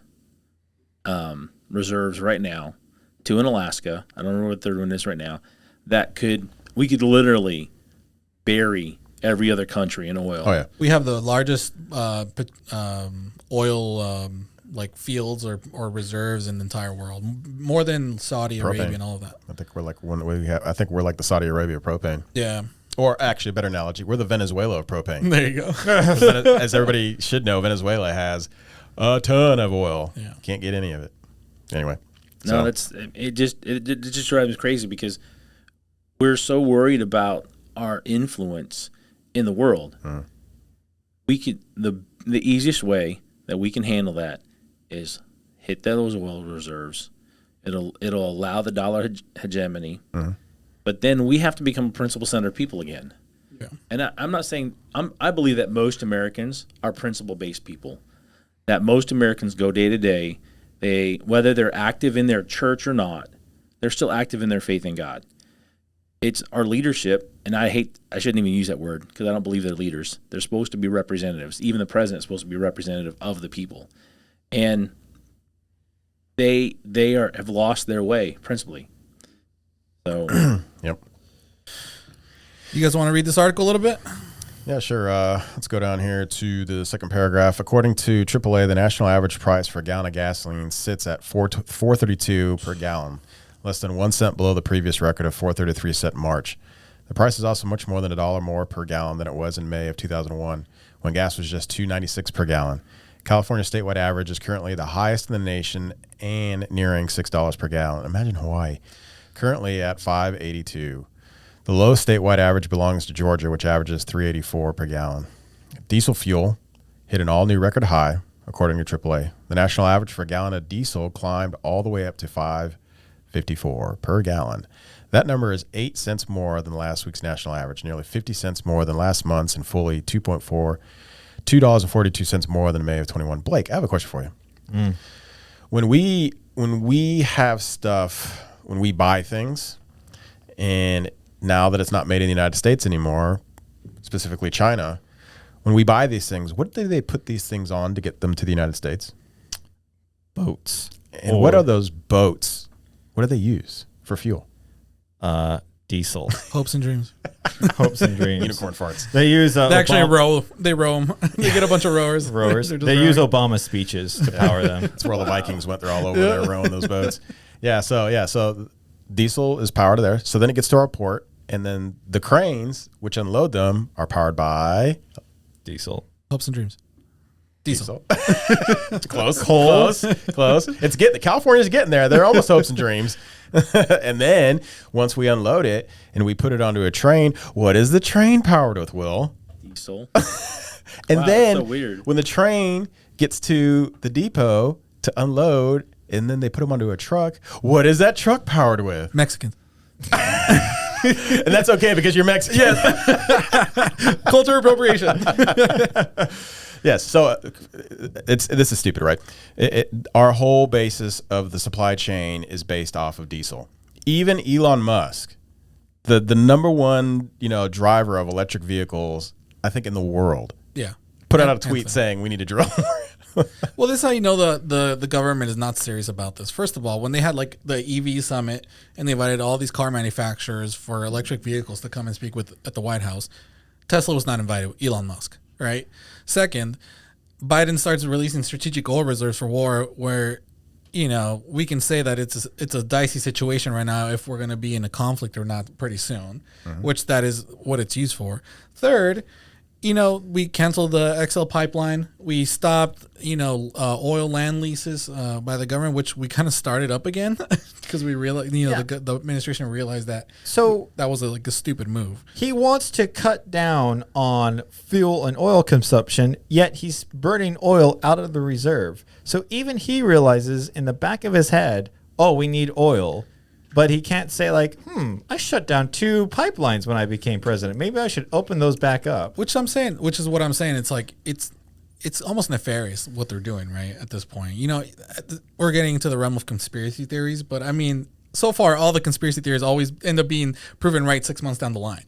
reserves right now, 2 in Alaska. I don't know what the third one is right now. We could literally bury every other country in oil. Oh yeah, we have the largest oil like fields or reserves in the entire world, more than Saudi Arabia and all of that. I think we're like the Saudi Arabia of propane. Yeah. Or actually, a better analogy, we're the Venezuela of propane. There you go. As everybody should know, Venezuela has a ton of oil. Yeah. Can't get any of it. Anyway. No, it just drives me crazy because we're so worried about our influence in the world. We could the easiest way that we can handle that is hit those oil reserves. It'll allow the dollar hegemony. But then we have to become a principle-centered people again. Yeah. And I'm not saying I believe that most Americans are principle-based people. That most Americans go day to day. Whether they're active in their church or not, they're still active in their faith in God. It's our leadership, and I shouldn't even use that word because I don't believe they're leaders. They're supposed to be representatives. Even the president is supposed to be representative of the people, and they have lost their way principally. So, Yep. You guys want to read this article a little bit? Yeah, sure. Let's go down here to the second paragraph. According to AAA, the national average price for a gallon of gasoline sits at $4.32 per gallon, less than 1 cent below the previous record of $4.33 set in March. The price is also much more than $1 more per gallon than it was in May of 2001, when gas was just $2.96 per gallon. California's statewide average is currently the highest in the nation and nearing $6 per gallon. Imagine Hawaii, currently at $5.82. The low statewide average belongs to Georgia, which averages $3.84 per gallon. Diesel fuel hit an all-new record high, according to AAA. The national average for a gallon of diesel climbed all the way up to $5.54 per gallon. That number is 8 cents more than last week's national average, nearly 50 cents more than last month's, and fully $2.42 more than May of 21. Blake, I have a question for you. When we have stuff, when we buy things, and now that it's not made in the United States anymore, specifically China, when we buy these things, what do they put these things on to get them to the United States? Boats. And what are those boats? What do they use for fuel? Diesel. Hopes and dreams. Hopes and dreams. Unicorn farts. They use They actually row. They row 'em. They get a bunch of rowers. They use Obama speeches to power them. That's where all the Vikings went. They're all over there rowing those boats. So diesel is powered there. So then it gets to our port, and then the cranes which unload them are powered by Diesel. Hopes and dreams. Diesel. Close. California's getting there. They're almost hopes and dreams. And then once we unload it and we put it onto a train, what is the train powered with, Will? Diesel. And Wow, then that's so weird. when the train gets to the depot to unload, and then they put them onto a truck, what is that truck powered with? Mexican. And that's okay because you're Mexican. Yes. Culture appropriation. Yes. So this is stupid, right? Our whole basis of the supply chain is based off of diesel. Even Elon Musk, the number one driver of electric vehicles, I think in the world, Yeah. put out a tweet saying we need to drill more. Well, this is how you know the government is not serious about this. First of all, when they had like the EV summit and they invited all these car manufacturers for electric vehicles to come and speak at the White House, Tesla was not invited. Elon Musk, right? Second, Biden starts releasing strategic oil reserves for war, where we can say that it's a dicey situation right now if we're going to be in a conflict or not pretty soon, which that is what it's used for. Third, we canceled the XL pipeline. We stopped, oil land leases by the government, which we kind of started up again because we realized, the administration realized that. So that was a stupid move. he wants to cut down on fuel and oil consumption, yet he's burning oil out of the reserve. So even he realizes in the back of his head, oh, we need oil. But he can't say I shut down 2 pipelines when I became president. Maybe I should open those back up. Which is what I'm saying. It's like it's almost nefarious what they're doing, right? At this point, we're getting into the realm of conspiracy theories, but I mean, so far all the conspiracy theories always end up being proven right 6 months down the line.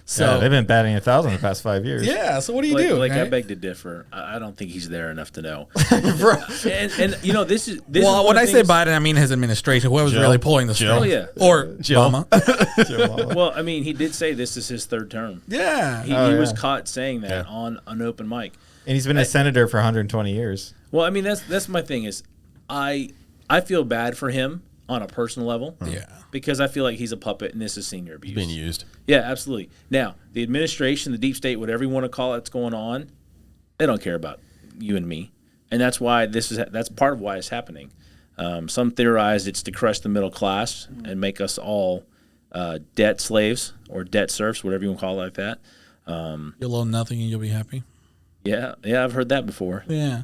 So they've been batting 1,000 the past 5 years. Yeah. So what do you do? Like, I right? beg to differ. I don't think he's there enough to know. Bro. and this is Well, one when of I the say things- Biden, I mean his administration. Whoever's Jill. really pulling the Jill. strings. Oh, yeah. Or Jill. Obama. Well, I mean, he did say this is his 3rd term. Yeah. He was caught saying that on an open mic. And he's been a senator for 120 years. Well, I mean, that's my thing is, I feel bad for him on a personal level. Yeah. Because I feel like he's a puppet and this is senior abuse. Being used. Yeah, absolutely. Now, the administration, the deep state, whatever you want to call it, that's going on, they don't care about you and me, and that's why that's part of why it's happening. Some theorize it's to crush the middle class and make us all debt slaves or debt serfs, whatever you want to call it, like that. You'll own nothing and you'll be happy. Yeah, I've heard that before. Yeah.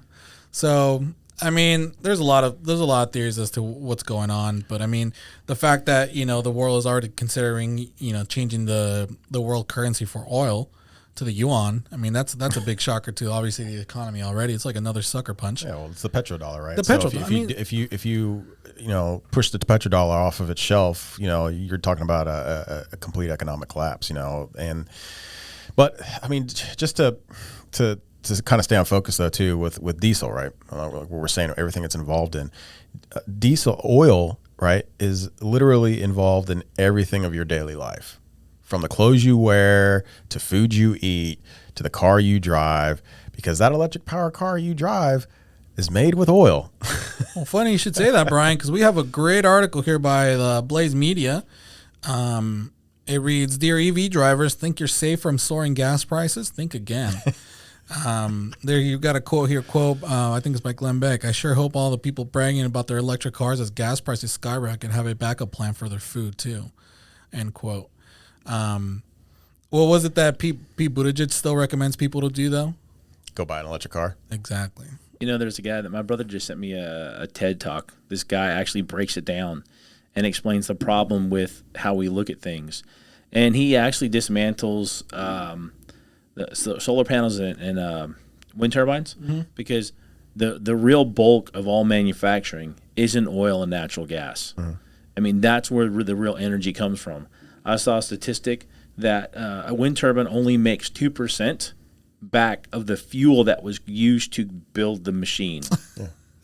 So I mean, there's a lot of theories as to what's going on, but I mean, the fact that the world is already considering changing the world currency for oil to the yuan. I mean, that's a big shocker to obviously the economy already. It's like another sucker punch. Yeah, well, it's the petrodollar, right? The So petrodollar. if you push the petrodollar off of its shelf, you're talking about a complete economic collapse, But I mean, just to kind of stay on focus though too with diesel, right? Where we're saying everything it's involved in, diesel oil, right, is literally involved in everything of your daily life, from the clothes you wear to food you eat to the car you drive, because that electric power car you drive is made with oil. Well, funny you should say that, Brian, because we have a great article here by the Blaze Media. It reads, "Dear EV drivers, think you're safe from soaring gas prices? Think again." There you've got a quote here. I think it's by Glenn Beck. "I sure hope all the people bragging about their electric cars as gas prices skyrocket have a backup plan for their food too." End quote. What was it that Pete Buttigieg still recommends people to do though? Go buy an electric car. Exactly. There's a guy that my brother just sent me a TED talk. This guy actually breaks it down and explains the problem with how we look at things. And he actually dismantles the solar panels and wind turbines because the real bulk of all manufacturing isn't oil and natural gas. I mean, that's where the real energy comes from. I saw a statistic that a wind turbine only makes 2% back of the fuel that was used to build the machine.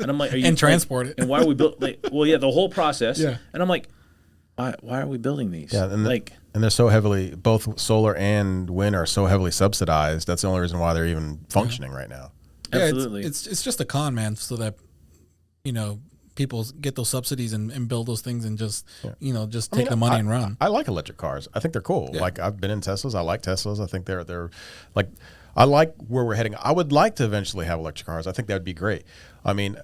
And I'm like, and transport it. And why are we building? The whole process. Yeah. And I'm like, why are we building these? Yeah, and like, and they're so heavily, both solar and wind are so heavily subsidized. That's the only reason why they're even functioning right now. Yeah, absolutely. it's just a con, man, so that people get those subsidies and build those things and just just take the money and run. I like electric cars. I think they're cool. Yeah. Like I've been in Teslas. I like Teslas. I think they're like I like where we're heading. I would like to eventually have electric cars. I think that would be great. I mean,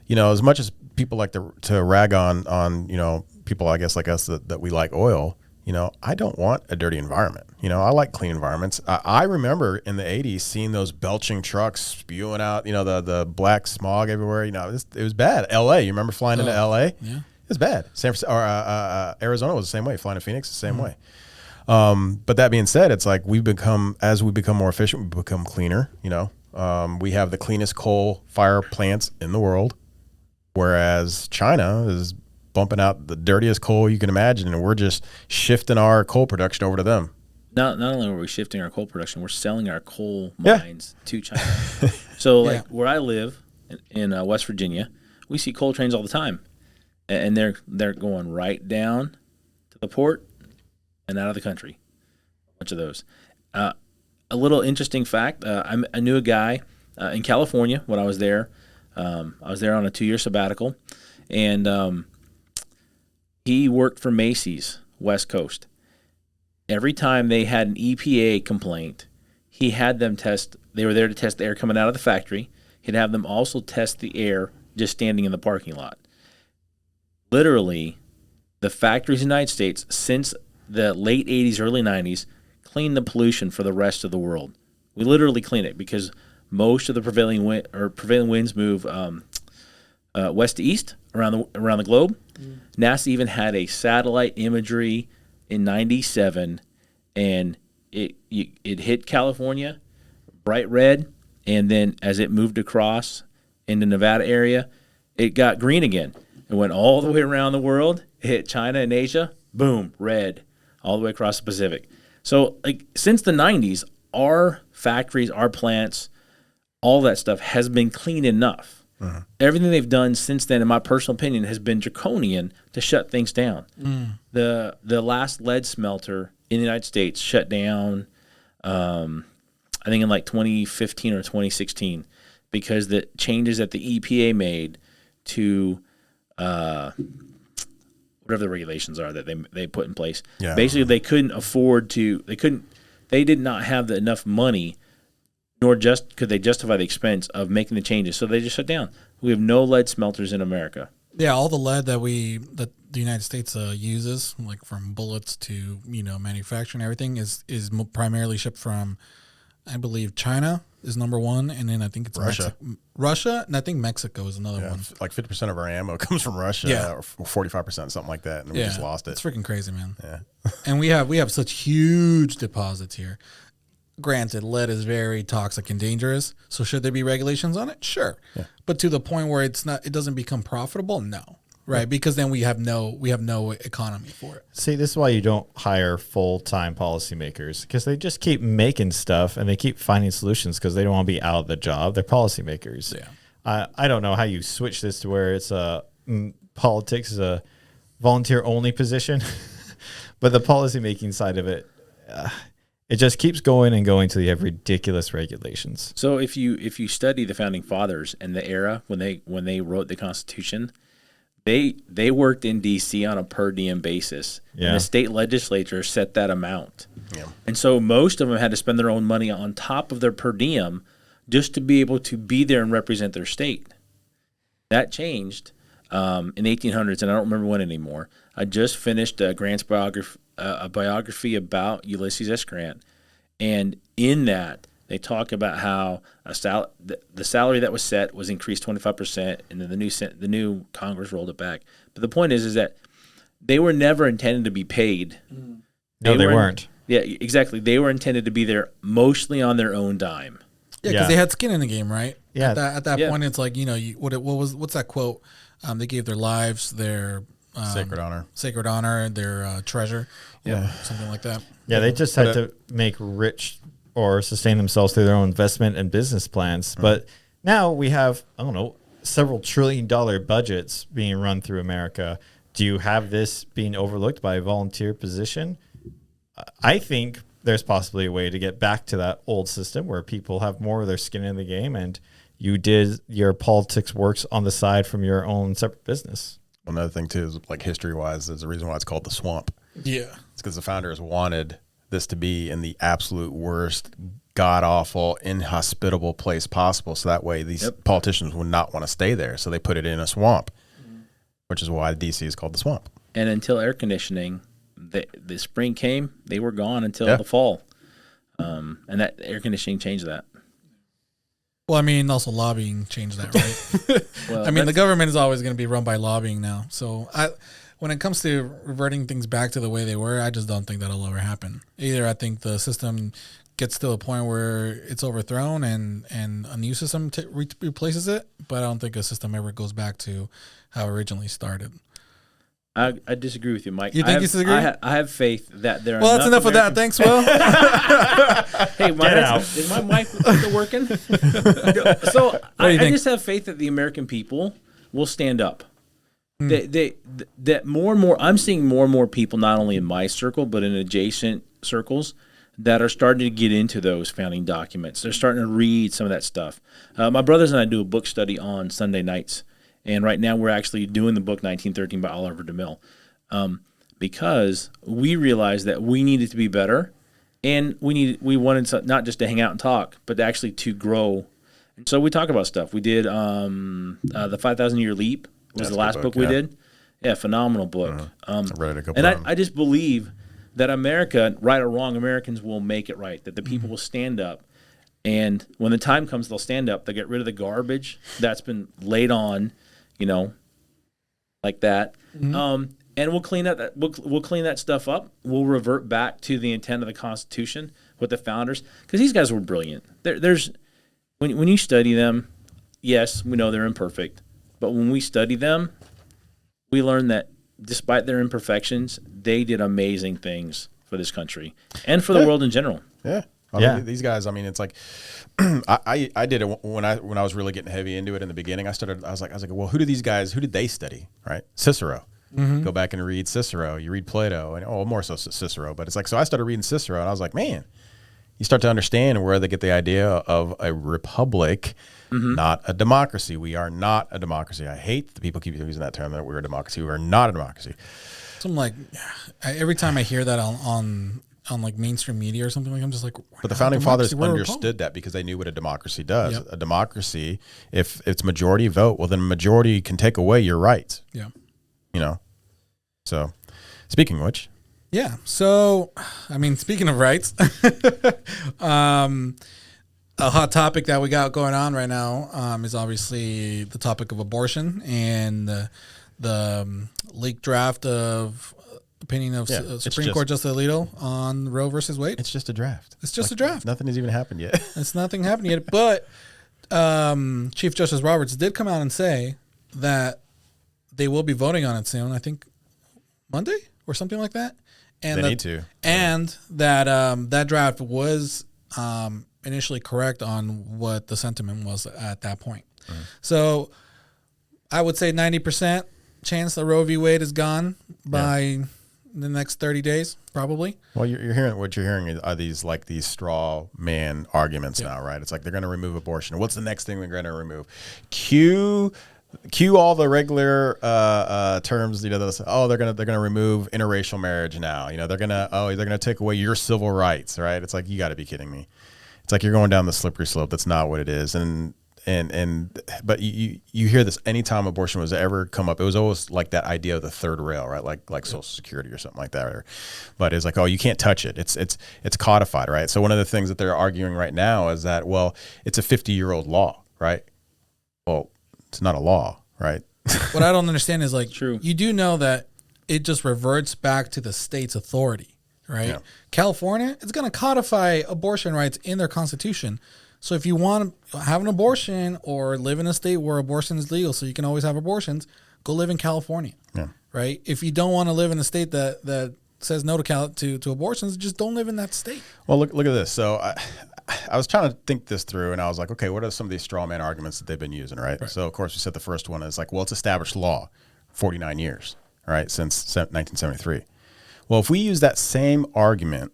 as much as people like to rag on people, I guess like us that we like oil. I don't want a dirty environment. I like clean environments. I remember in the 80s seeing those belching trucks spewing out, the black smog everywhere. It was bad. LA, you remember flying into LA? Yeah. It was bad. San Francisco, or Arizona was the same way. Flying to Phoenix, the same way. But that being said, it's like as we become more efficient, we become cleaner. We have the cleanest coal fire plants in the world, whereas China is bumping out the dirtiest coal you can imagine, and we're just shifting our coal production over to them. Not only are we shifting our coal production, we're selling our coal mines to China. So, like where I live in West Virginia, we see coal trains all the time, and they're going right down to the port and out of the country. A bunch of those. A little interesting fact: I knew a guy in California when I was there. I was there on a 2-year sabbatical, and he worked for Macy's West Coast. Every time they had an EPA complaint, he had them test. They were there to test the air coming out of the factory. He'd have them also test the air just standing in the parking lot. Literally, the factories in the United States, since the late 80s, early 90s, cleaned the pollution for the rest of the world. We literally clean it because most of the prevailing winds move west to east around the globe. NASA even had a satellite imagery in '97, and it hit California, bright red, and then as it moved across in the Nevada area, it got green again. It went all the way around the world, hit China and Asia, boom, red, all the way across the Pacific. So, like, since the '90s, our factories, our plants, all that stuff has been clean enough. Uh-huh. Everything they've done since then, in my personal opinion, has been draconian to shut things down. The last lead smelter in the United States shut down, I think in like 2015 or 2016, because the changes that the EPA made to whatever the regulations are that they put in place. Yeah. Basically, they couldn't afford to. They did not have enough money, nor could they justify the expense of making the changes. So they just shut down. We have no lead smelters in America. Yeah, all the lead that the United States uses, like from bullets to manufacturing, everything is primarily shipped from, I believe, China is number one, and then I think it's Russia, and I think Mexico is another one. Like 50% of our ammo comes from Russia, or 45%, something like that, and we just lost it. It's freaking crazy, man. Yeah, and we have such huge deposits here. Granted, lead is very toxic and dangerous. So should there be regulations on it? Sure. Yeah. But to the point where it doesn't become profitable? No. Right? Yeah. Because then we have no economy for it. See, this is why you don't hire full-time policymakers, because they just keep making stuff and they keep finding solutions because they don't want to be out of the job. They're policymakers. Yeah. I don't know how you switch this to where it's politics is a volunteer-only position, but the policymaking side of it, it just keeps going and going till you have ridiculous regulations. So if you study the founding fathers and the era when they wrote the Constitution, they worked in D.C. on a per diem basis, and the state legislature set that amount. Yeah. And so most of them had to spend their own money on top of their per diem just to be able to be there and represent their state. That changed in the 1800s, and I don't remember when anymore. I just finished Grant's biography about Ulysses S. Grant, and in that they talk about how the salary that was set was increased 25%, and then the new Congress rolled it back. But the point is that they were never intended to be paid. No, they weren't. Yeah, exactly. They were intended to be there mostly on their own dime. Yeah, because they had skin in the game, right? Yeah. At that point, it's like what's that quote? They gave their lives, their sacred honor, their treasure, something like that. Yeah, they just had to make rich or sustain themselves through their own investment and business plans. But now we have, several $1 trillion budgets being run through America. Do you have this being overlooked by a volunteer position? I think there's possibly a way to get back to that old system where people have more of their skin in the game, and you did your politics works on the side from your own separate business. Another thing too is like history-wise, there's a reason why it's called the swamp. Yeah. It's because the founders wanted this to be in the absolute worst, god-awful, inhospitable place possible. So that way these politicians would not want to stay there. So they put it in a swamp, which is why D.C. is called the swamp. And until air conditioning, the spring came, they were gone until the fall. And that air conditioning changed that. Well, I mean, also lobbying changed that, right? Well, I mean, the government is always going to be run by lobbying now. So when it comes to reverting things back to the way they were, I just don't think that'll ever happen. Either I think the system gets to a point where it's overthrown and a new system replaces it, but I don't think a system ever goes back to how it originally started. I disagree with you, Mike. You think you disagree? I have faith that there are Well, that's enough of that. Thanks, Will. Hey, is my mic still working? So I just have faith that the American people will stand up. That more and more, I'm seeing more and more people, not only in my circle, but in adjacent circles, that are starting to get into those founding documents. They're starting to read some of that stuff. My brothers and I do a book study on Sunday nights. And right now we're actually doing the book 1913 by Oliver DeMille because we realized that we needed to be better, and we wanted not just to hang out and talk, but actually to grow. And so we talk about stuff. We did the 5,000 Year Leap was the last book we did. Yeah, phenomenal book. I read it a couple and times. I just believe that America, right or wrong, Americans will make it right, that the people will stand up. And when the time comes, they'll stand up. They'll get rid of the garbage that's been laid on, like that. And we'll clean up that. We'll clean that stuff up. We'll revert back to the intent of the Constitution with the founders, because these guys were brilliant. There's when you study them, yes, we know they're imperfect, but when we study them, we learn that despite their imperfections, they did amazing things for this country and for the world in general. Yeah. I mean, these guys, I mean, it's like, I did it when I was really getting heavy into it in the beginning. I was like, well, who did they study? Right. Cicero. Go back and read Cicero. You read Plato, and more so Cicero, but it's like, so I started reading Cicero, and I was like, man, you start to understand where they get the idea of a republic, not a democracy. We are not a democracy. I hate that people keep using that term, that we're a democracy. We are not a democracy. So I'm like, every time I hear that on like mainstream media or something, like I'm just like. But the founding fathers understood that because they knew what a democracy does. Yep. A democracy, if it's majority vote, well, then majority can take away your rights. Yeah. So speaking of which. Yeah. So, I mean, speaking of rights, a hot topic that we got going on right now is obviously the topic of abortion and the leaked draft of opinion of Supreme Court Justice Alito on Roe versus Wade. It's just a draft. It's just a draft. Nothing has even happened yet. It's nothing happened yet. But Chief Justice Roberts did come out and say that they will be voting on it soon. I think Monday or something like that. And they need to. And that that draft was initially correct on what the sentiment was at that point. So I would say 90% chance that Roe v. Wade is gone by the next 30 days, probably. Well, you're hearing what you're hearing are these straw man arguments now, right? It's like they're going to remove abortion. What's the next thing they're going to remove? Cue all the regular terms. They're gonna remove interracial marriage now. They're gonna take away your civil rights, right? It's like, you got to be kidding me. It's like you're going down the slippery slope. That's not what it is. But you hear this anytime abortion was ever come up. It was always like that idea of the third rail, right? Like Social Security or something like that. But it's like, oh, you can't touch it. It's codified, right? So one of the things that they're arguing right now is that, well, it's a 50-year-old law, right? Well, it's not a law, right? What I don't understand is, like, True. You do know that it just reverts back to the state's authority, right? Yeah. California, it's going to codify abortion rights in their constitution. So if you want to have an abortion or live in a state where abortion is legal, so you can always have abortions, go live in California, right? If you don't want to live in a state that says no to abortions, just don't live in that state. Well, look at this. So I was trying to think this through, and I was like, okay, what are some of these straw man arguments that they've been using, right? So, of course, we said the first one is like, well, it's established law, 49 years, right, since 1973. Well, if we use that same argument,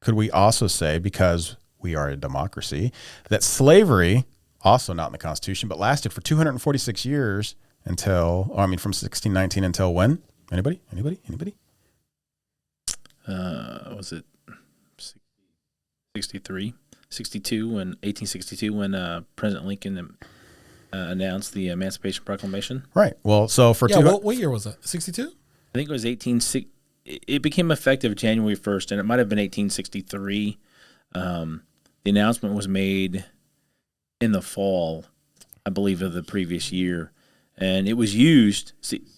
could we also say, because we are a democracy, that slavery also not in the Constitution, but lasted for 246 years until, from 1619 until when? Anybody? Was it 63, 62, when 1862 when President Lincoln announced the Emancipation Proclamation? Right. Well, so for what year was that? 62? I think it was 1860. It became effective January 1st, and it might have been 1863. The announcement was made in the fall, I believe, of the previous year, and it was used.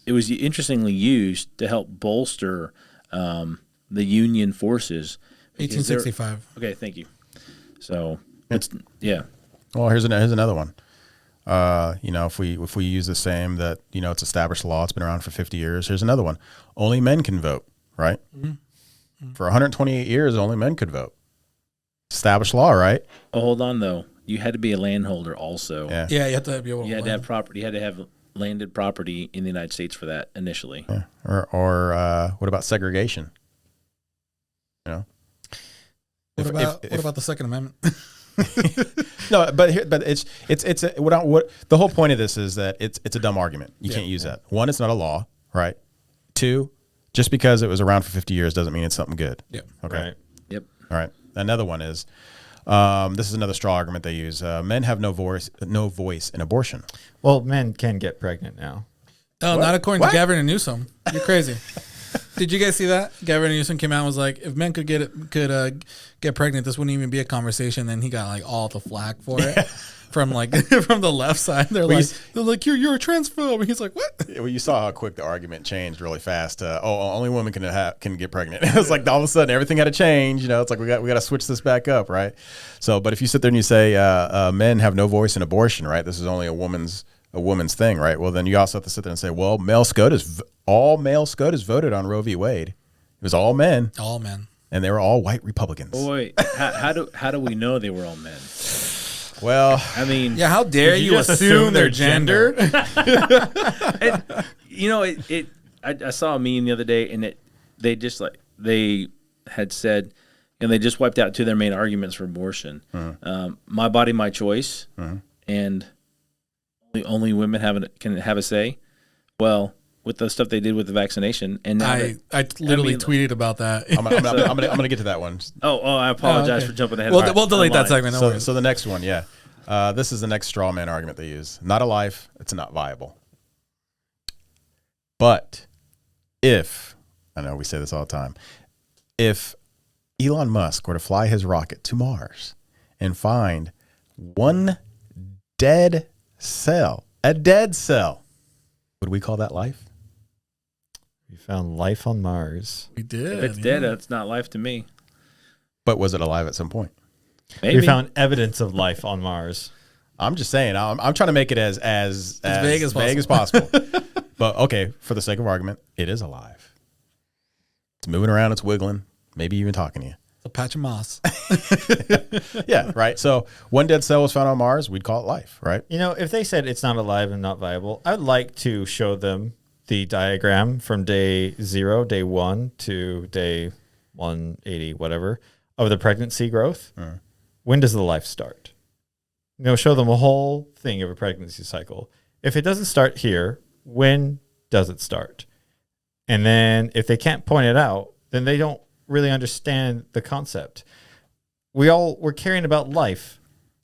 It was interestingly used to help bolster the Union forces. 1865. Okay, thank you. So it's Well, here's another one. If we use the same that it's established law, it's been around for 50 years. Here's another one. Only men can vote, right? Mm-hmm. For 128 years, only men could vote. Established law, right? Oh, hold on though. You had to be a landholder also. Yeah, you had to be able. You had to have property. You had to have landed property in the United States for that initially. Yeah. Or what about segregation? What about the Second Amendment? No, but it's what the whole point of this is that it's a dumb argument. You can't use that. One, it's not a law, right? Two, just because it was around for 50 years doesn't mean it's something good. Yep. Okay. Right. Yep. All right. Another one is this is another straw argument they use. Men have no voice in abortion. Well, men can get pregnant now. Oh, not according to Gavin Newsom. You're crazy. Did you guys see that? Gavin Newsom came out and was like, if men could get pregnant, this wouldn't even be a conversation. Then he got like all the flack for it from the left side. They're like, you're a transphobe. And he's like, what? Well, you saw how quick the argument changed really fast. Only women can get pregnant. It was like all of a sudden everything had to change. It's like we got to switch this back up, right? So, but if you sit there and you say men have no voice in abortion, right? This is only a woman's thing, right? Well, then you also have to sit there and say, well, all male SCOTUS voted on Roe v. Wade. It was all men. All men. And they were all white Republicans. Boy, how do we know they were all men? Well, I mean, yeah, how dare you assume their gender? I saw a meme the other day, and they had said, and they just wiped out two of their main arguments for abortion: my body, my choice, and only women can have a say. Well, with the stuff they did with the vaccination, and now I literally tweeted about that. I'm gonna get to that one. Oh, I apologize for jumping ahead. We'll delete that segment. So the next one, this is the next straw man argument they use. Not a life, it's not viable. But if, I know we say this all the time, if Elon Musk were to fly his rocket to Mars and find one dead cell, would we call that life? We found life on Mars. We did. If it's dead, it's not life to me. But was it alive at some point? Maybe. We found evidence of life on Mars. I'm just saying. I'm trying to make it as vague as possible. But okay, for the sake of argument, it is alive. It's moving around. It's wiggling. Maybe even talking to you. A patch of moss. Yeah, right. So one dead cell was found on Mars. We'd call it life, right? If they said it's not alive and not viable, I'd like to show them the diagram from day 0, day 1 to day 180, whatever, of the pregnancy growth. When does the life start? Show them a whole thing of a pregnancy cycle. If it doesn't start here, when does it start? And then if they can't point it out, then they don't really understand the concept. We're caring about life,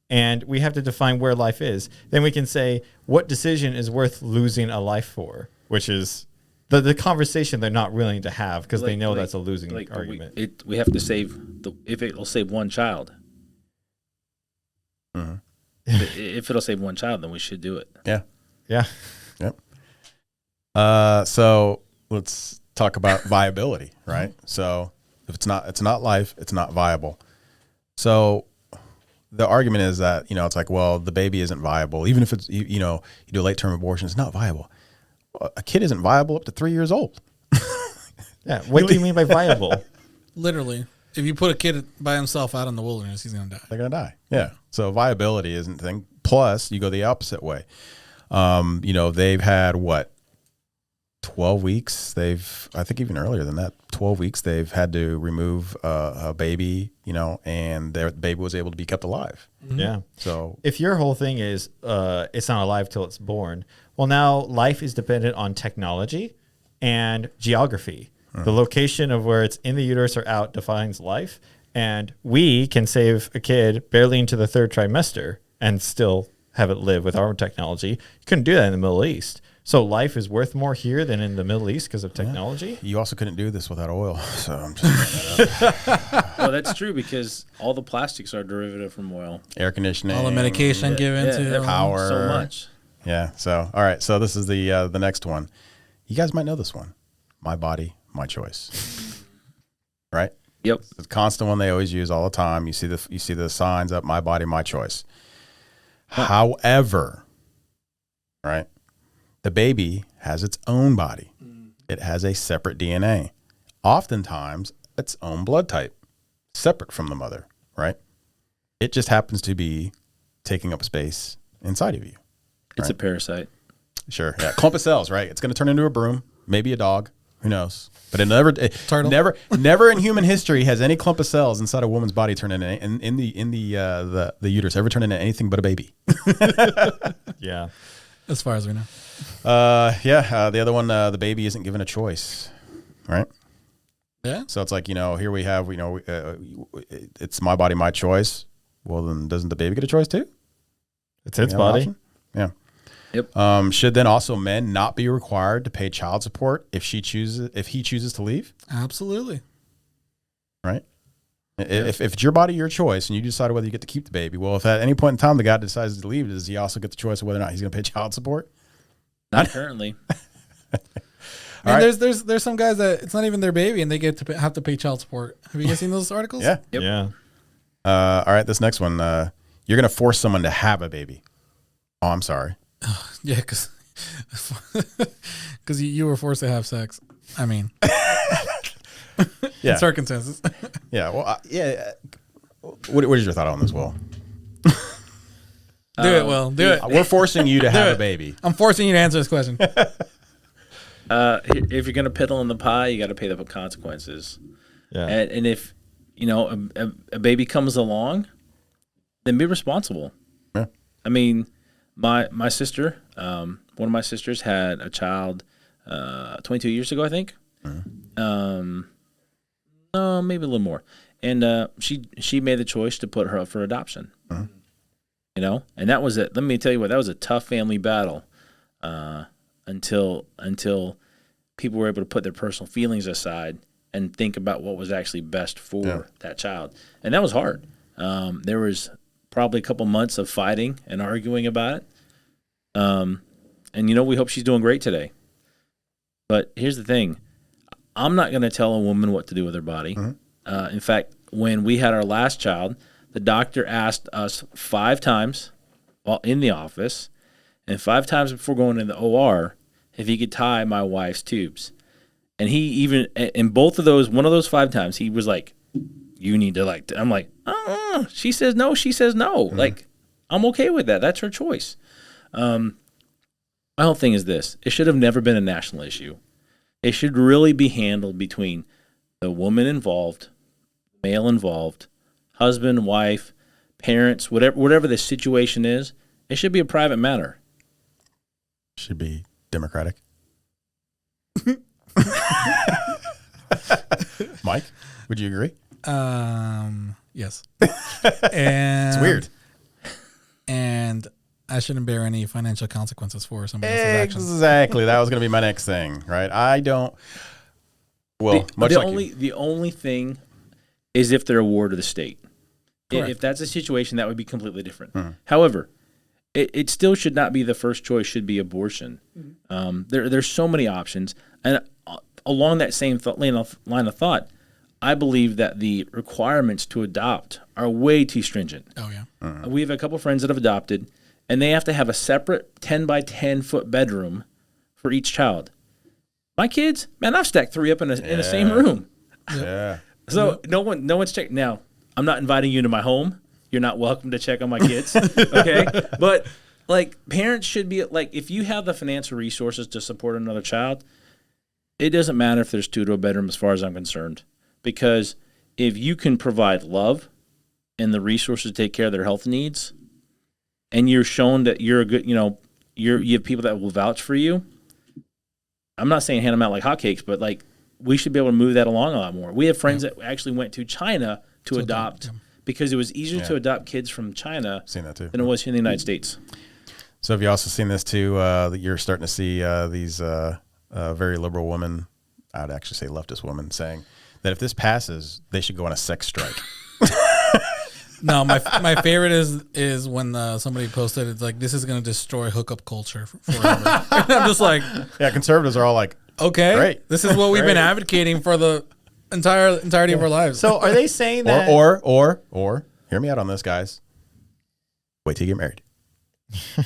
and we have to define where life is. Then we can say what decision is worth losing a life for, which is the conversation they're not willing to have because they know that's a losing argument. We have to save if it'll save one child. Mm-hmm. If it'll save one child, then we should do it. Yeah. Yep. So let's talk about viability, right? So if it's not life, it's not viable. So the argument is that, it's like, well, the baby isn't viable. Even if it's, you do a late term abortion, it's not viable. A kid isn't viable up to 3 years old. Yeah. What do you mean by viable? Literally. If you put a kid by himself out in the wilderness, he's going to die. They're going to die. Yeah. So viability isn't the thing. Plus, you go the opposite way. They've had 12 12 weeks. I think even earlier than that, 12 weeks, they've had to remove a baby, and their baby was able to be kept alive. Mm-hmm. Yeah. So if your whole thing is it's not alive till it's born, well, now life is dependent on technology and geography. The location of where it's in the uterus or out defines life. And we can save a kid barely into the 3rd trimester and still have it live with our technology. You couldn't do that in the Middle East. So life is worth more here than in the Middle East because of technology. You also couldn't do this without oil. So I'm just bringing that up. Well, that's true because all the plastics are derivative from oil. Air conditioning. All the medication given to power. So much. Yeah. So, all right. So this is the next one. You guys might know this one. My body, my choice. Right? Yep. It's a constant one they always use all the time. You see the signs up, my body, my choice. However, right, the baby has its own body. It has a separate DNA. Oftentimes, its own blood type, separate from the mother, right? It just happens to be taking up space inside of you. It's a parasite. Sure. Yeah. Clump of cells, right? It's going to turn into a broom, maybe a dog. Who knows? But never in human history has any clump of cells inside a woman's body turned into in the uterus ever turned into anything but a baby. Yeah, as far as we know. The other one, the baby isn't given a choice, right? Yeah. So it's like here we have it's my body, my choice. Well, then doesn't the baby get a choice too? It's its body. Option? Yeah. Yep. Should then also men not be required to pay child support if he chooses to leave? Absolutely. Right. If it's your body, your choice, and you decide whether you get to keep the baby. Well, if at any point in time the guy decides to leave, does he also get the choice of whether or not he's going to pay child support? Not currently. And there's some guys that it's not even their baby and they have to pay child support. Have you guys seen those articles? Yeah. Yep. Yeah. All right. This next one, you're going to force someone to have a baby. Oh, I'm sorry. Yeah, because you were forced to have sex. I mean, Yeah. circumstances. Yeah. Well, yeah. What is your thought on this, Will? Do it, Will. Do it. We're forcing you to have it. a baby. I'm forcing you to answer this question. If you're gonna piddle in the pie, you got to pay the consequences. Yeah. And if a baby comes along, then be responsible. Yeah. I mean, my sister, one of my sisters had a child 22 years ago, I think. Mm-hmm. No, maybe a little more. And she made the choice to put her up for adoption. Mm-hmm. And that was it. Let me tell you what, that was a tough family battle until people were able to put their personal feelings aside and think about what was actually best for that child. And that was hard. There was probably a couple months of fighting and arguing about it. And we hope she's doing great today. But here's the thing. I'm not going to tell a woman what to do with her body. Mm-hmm. In fact, when we had our last child, the doctor asked us 5 times while in the office and 5 times before going to the OR if he could tie my wife's tubes. And he even, in both of those, one of those 5 times, he was like, you need to I'm like, she says no, she says no. Mm-hmm. Like, I'm okay with that. That's her choice. My whole thing is this. It should have never been a national issue. It should really be handled between the woman involved, male involved, husband, wife, parents, whatever the situation is. It should be a private matter. Should be democratic. Mike, would you agree? Yes. And it's weird. And I shouldn't bear any financial consequences for somebody else's actions. Exactly. That was going to be my next thing, right? I don't. Well, the only thing is if they're a ward of the state. Correct. If that's a situation, that would be completely different. Mm-hmm. However, it still should not be the first choice. Should be abortion. Mm-hmm. There's so many options, and along that same line of thought, I believe that the requirements to adopt are way too stringent. Oh yeah. Mm-hmm. We have a couple friends that have adopted, and they have to have a separate 10 by 10 foot bedroom for each child. My kids, man, I've stacked 3 up in the same room. Yeah. So no one's checked. Now, I'm not inviting you to my home. You're not welcome to check on my kids. Okay. But parents should be if you have the financial resources to support another child, it doesn't matter if there's 2 to a bedroom as far as I'm concerned, because if you can provide love and the resources to take care of their health needs, and you're shown that you're a good, you have people that will vouch for you. I'm not saying hand them out like hotcakes, but like we should be able to move that along a lot more. We have friends that actually went to China to adopt because it was easier to adopt kids from China Seen that too. than it was here in the United States. So have you also seen this too? That you're starting to see these very liberal women, I'd actually say leftist women, saying that if this passes, they should go on a sex strike. No, my favorite is when somebody posted, it's like, this is going to destroy hookup culture forever. I'm just like, Yeah, conservatives are all like, okay, great. This is what we've been advocating for the entirety of our lives. So are they saying that? or hear me out on this, guys. Wait till you get married.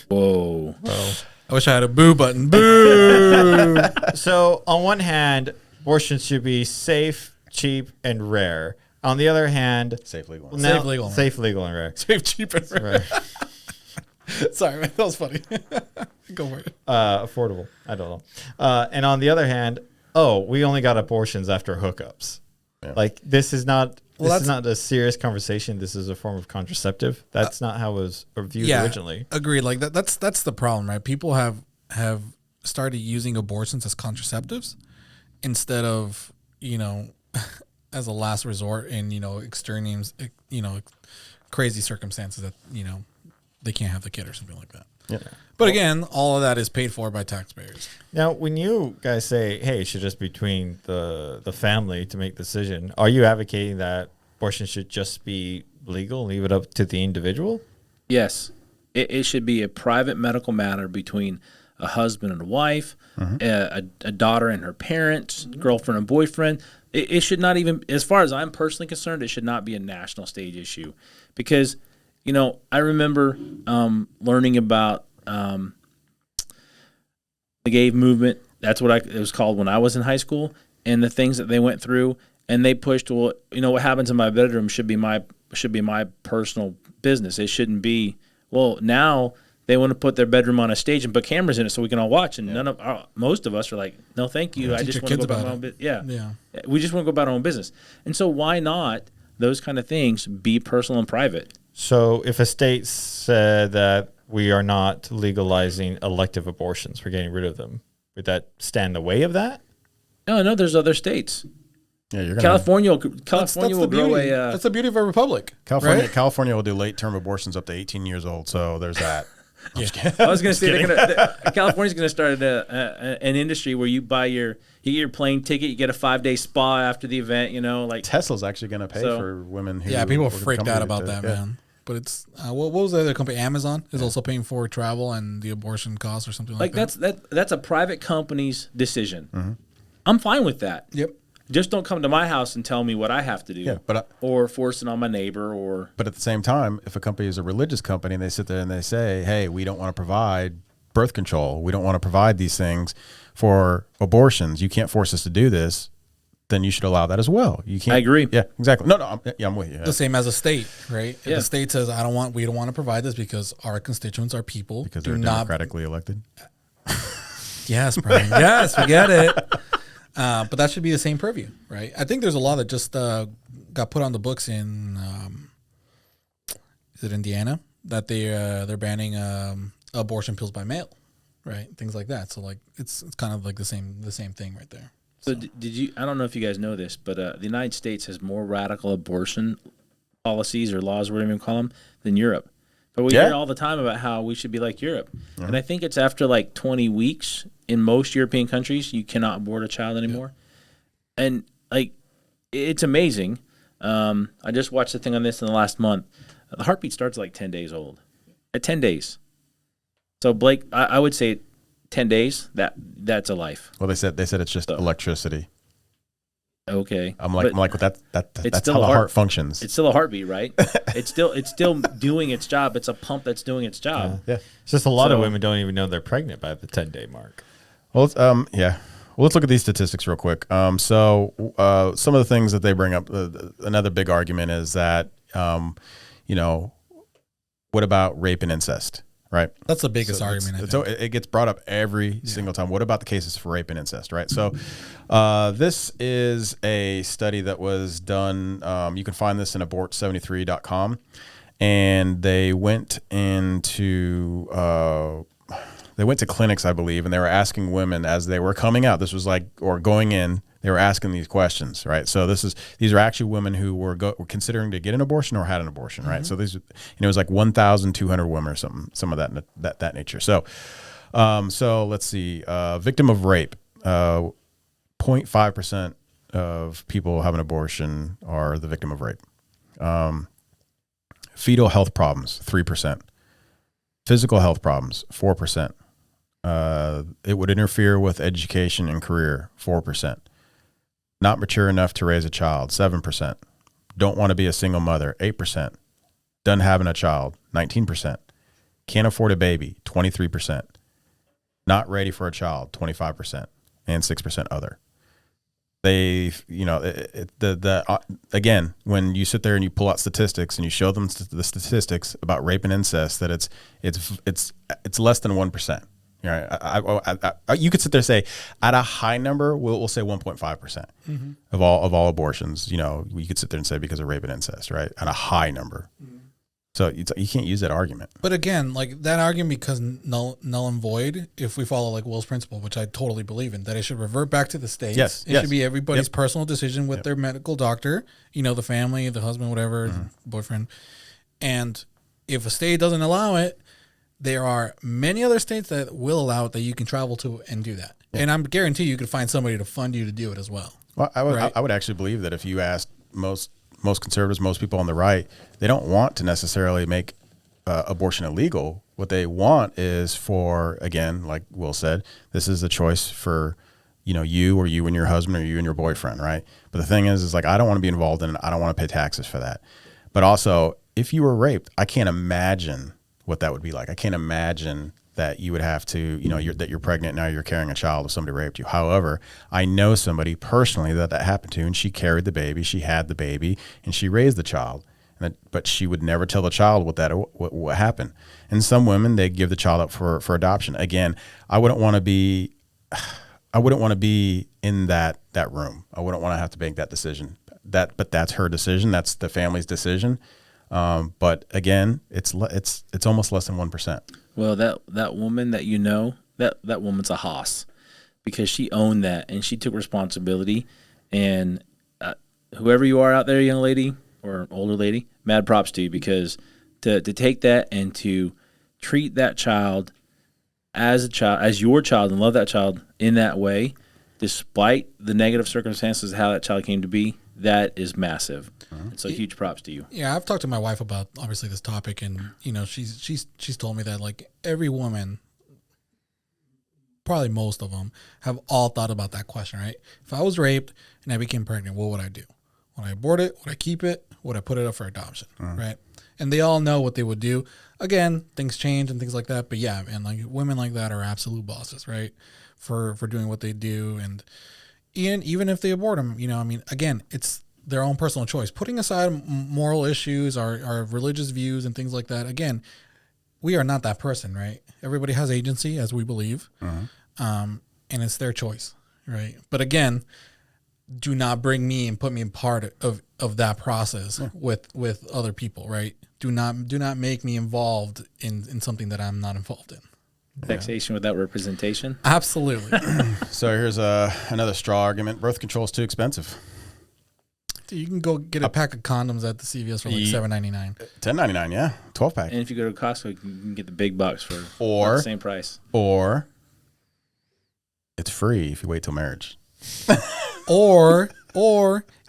Whoa. I wish I had a boo button. Boo. So on one hand, abortion should be safe, cheap, and rare. On the other hand, Safe, legal. Safe, legal, and safe, legal, and rare. Safe, cheap, and rare. Sorry, man, that was funny. Go for it. Affordable. I don't know. And on the other hand, we only got abortions after hookups. Yeah. Like this is not. Well, this is not a serious conversation. This is a form of contraceptive. That's not how it was viewed originally. Agreed. Like that's the problem, right? People have started using abortions as contraceptives instead of, as a last resort in, extremes, crazy circumstances that, they can't have the kid or something like that. Yeah. But again, all of that is paid for by taxpayers. Now, when you guys say, "Hey, it should just be between the family to make the decision," are you advocating that abortion should just be legal and leave it up to the individual? Yes. It should be a private medical matter between a husband and a wife, a daughter and her parents, girlfriend and boyfriend. It should not even, as far as I'm personally concerned, it should not be a national stage issue. Because, I remember learning about the gay movement. That's what it was called when I was in high school, and the things that they went through. And they pushed, what happens in my bedroom should be my personal business. It shouldn't be. Well, now they want to put their bedroom on a stage and put cameras in it so we can all watch. And most of us are like, no, thank you. I just want to go about my own business. Yeah. We just want to go about our own business. And so why not those kind of things be personal and private? So if a state said that we are not legalizing elective abortions, we're getting rid of them, would that stand in the way of that? No, there's other states. Yeah, you're gonna California will That's grow beauty. a. That's the beauty of a republic. California. right? California will do late term abortions up to 18 years old. So there's that. I was going to say California's going to start an industry where you get your plane ticket, you get a 5-day spa after the event. Like Tesla's actually going to pay for women who. People are who freaked come out to- about that, yeah. man. But it's what was the other company? Amazon is also paying for travel and the abortion costs or something like that. That's a private company's decision. I'm fine with that. Yep. Just don't come to my house and tell me what I have to do. Yeah, or force it on my neighbor. Or But at the same time, if a company is a religious company and they sit there and they say, "Hey, we don't want to provide birth control. We don't want to provide these things for abortions. You can't force us to do this." Then you should allow that as well. You can't. I agree. Yeah, exactly. No, I'm with you. The same as a state, right? If Yeah. the state says, we don't want to provide this because our constituents, our people, Because do they're not. democratically elected. Yes, Brian. Yes, we get it. But that should be the same purview, right? I think there's a law that just got put on the books in, is it Indiana? That they're banning abortion pills by mail, right? Things like that. So like it's kind of like the same thing right there. So did you? I don't know if you guys know this, but the United States has more radical abortion policies or laws, whatever you call them, than Europe. But we hear all the time about how we should be like Europe, and I think it's after like 20 weeks in most European countries you cannot abort a child anymore, and like it's amazing. I just watched the thing on this in the last month. The heartbeat starts at like 10 days old. At 10 days, so Blake, I would say 10 days. That's a life. Well, they said it's just electricity. Okay, I'm like that's still how a the heart functions. It's still a heartbeat, right? It's still doing its job. It's a pump that's doing its job. Yeah. It's just a lot of women don't even know they're pregnant by the 10-day mark. Well, yeah. Well, let's look at these statistics real quick. So some of the things that they bring up, another big argument is that, what about rape and incest, right? That's the biggest So argument. it gets brought up every single time. What about the cases for rape and incest, right? So this is a study that was done. You can find this in abort73.com. And they went into clinics, I believe, and they were asking women as they were coming out. This was or going in. They were asking these questions, right? So these are actually women who were considering to get an abortion or had an abortion, right? So these, it was like 1,200 women or some of that nature. So, let's see, victim of rape, 0.5% of people who have an abortion are the victim of rape. Fetal health problems, 3%. Physical health problems, 4%. It would interfere with education and career, 4%. Not mature enough to raise a child, 7%. Don't want to be a single mother, 8%. Done having a child, 19%. Can't afford a baby, 23%. Not ready for a child, 25%. And 6% other. They, again, when you sit there and you pull out statistics and you show them the statistics about rape and incest, that it's less than 1%. You could sit there and say at a high number, we'll say 1.5% of all abortions. You could sit there and say because of rape and incest, right? At a high number. So you can't use that argument. But again, like that argument becomes null and void if we follow like Will's principle, which I totally believe in, that it should revert back to the states. Yes, it should be everybody's personal decision with their medical doctor, the family, the husband, whatever, boyfriend. And if a state doesn't allow it, there are many other states that will allow it that you can travel to and do that. And I'm guarantee you could find somebody to fund you to do it as well. Well, I would actually believe that if you asked most conservatives, most people on the right, they don't want to necessarily make abortion illegal. What they want is for, again, like Will said, this is a choice for, you or you and your husband or you and your boyfriend, right? But the thing is like, I don't want to be involved in it. I don't want to pay taxes for that. But also, if you were raped, I can't imagine what that would be like. I can't imagine that you would have to, that you're pregnant now, you're carrying a child if somebody raped you. However, I know somebody personally that happened to, and she carried the baby, she had the baby, and she raised the child. But she would never tell the child what happened. And some women, they give the child up for adoption. Again, I wouldn't want to be in that room. I wouldn't want to have to make that decision. But that's her decision. That's the family's decision. But again, it's almost less than 1%. Well, that woman that woman's a hoss, because she owned that and she took responsibility. And whoever you are out there, young lady or older lady, mad props to you, because to take that and to treat that child as your child and love that child in that way, despite the negative circumstances of how that child came to be, that is massive. So huge props to you. Yeah, I've talked to my wife about obviously this topic, and she's told me that like every woman, probably most of them, have all thought about that question, right? If I was raped and I became pregnant, what would I do? Would I abort it? Would I keep it? Would I put it up for adoption? Right? And they all know what they would do. Again, things change and things like that, but yeah, and like women like that are absolute bosses, right? For doing what they do, and even if they abort them, again, it's their own personal choice. Putting aside moral issues, our religious views and things like that, again, we are not that person, right? Everybody has agency, as we believe, and it's their choice, right? But again, do not bring me and put me in part of that process with other people, right? Do not make me involved in something that I'm not involved in. Taxation without representation? Absolutely. So here's another straw argument. Birth control is too expensive. You can go get a pack of condoms at the CVS for like $7.99. $10.99, yeah. 12-pack. And if you go to Costco, you can get the big box for the same price. Or it's free if you wait till marriage. or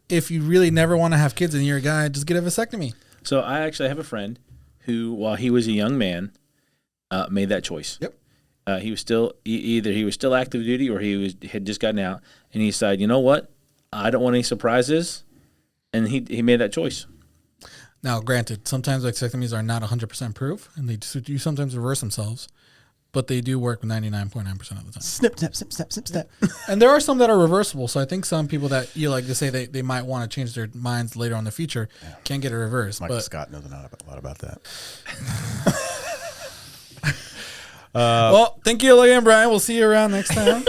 if you really never want to have kids and you're a guy, just get a vasectomy. So I actually have a friend who, while he was a young man, made that choice. Yep. He was still either he was still active duty or had just gotten out, and he decided, you know what, I don't want any surprises, and he made that choice. Now, granted, sometimes vasectomies are not 100% proof, and they do sometimes reverse themselves, but they do work 99.9% of the time. Snip, snap, snip, snap, snip, snap. And there are some that are reversible. So I think some people that like to say they might want to change their minds later on in the future can get it reversed. Michael Scott knows a lot about that. Well, thank you again, Brian. We'll see you around next time.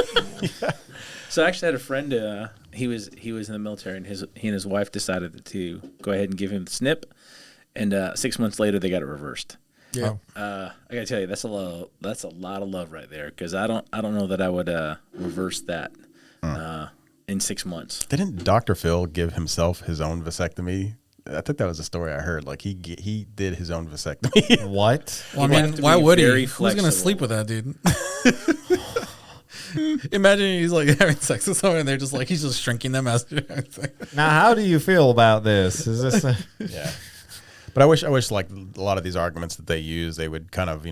So I actually had a friend. He was in the military, and he and his wife decided to go ahead and give him the snip. And 6 months later, they got it reversed. Yeah. I gotta tell you, that's a lot of love right there. Because I don't know that I would reverse that in 6 months. Didn't Dr. Phil give himself his own vasectomy? I think that was a story I heard. Like he did his own vasectomy. What? Well, I He'd have mean, to why be would he? very Who's gonna flexible. sleep with that dude? Imagine he's like having sex with someone, and they're just like he's just shrinking them as. Now, how do you feel about this? Is this Yeah. But I wish like a lot of these arguments that they use, they would kind of,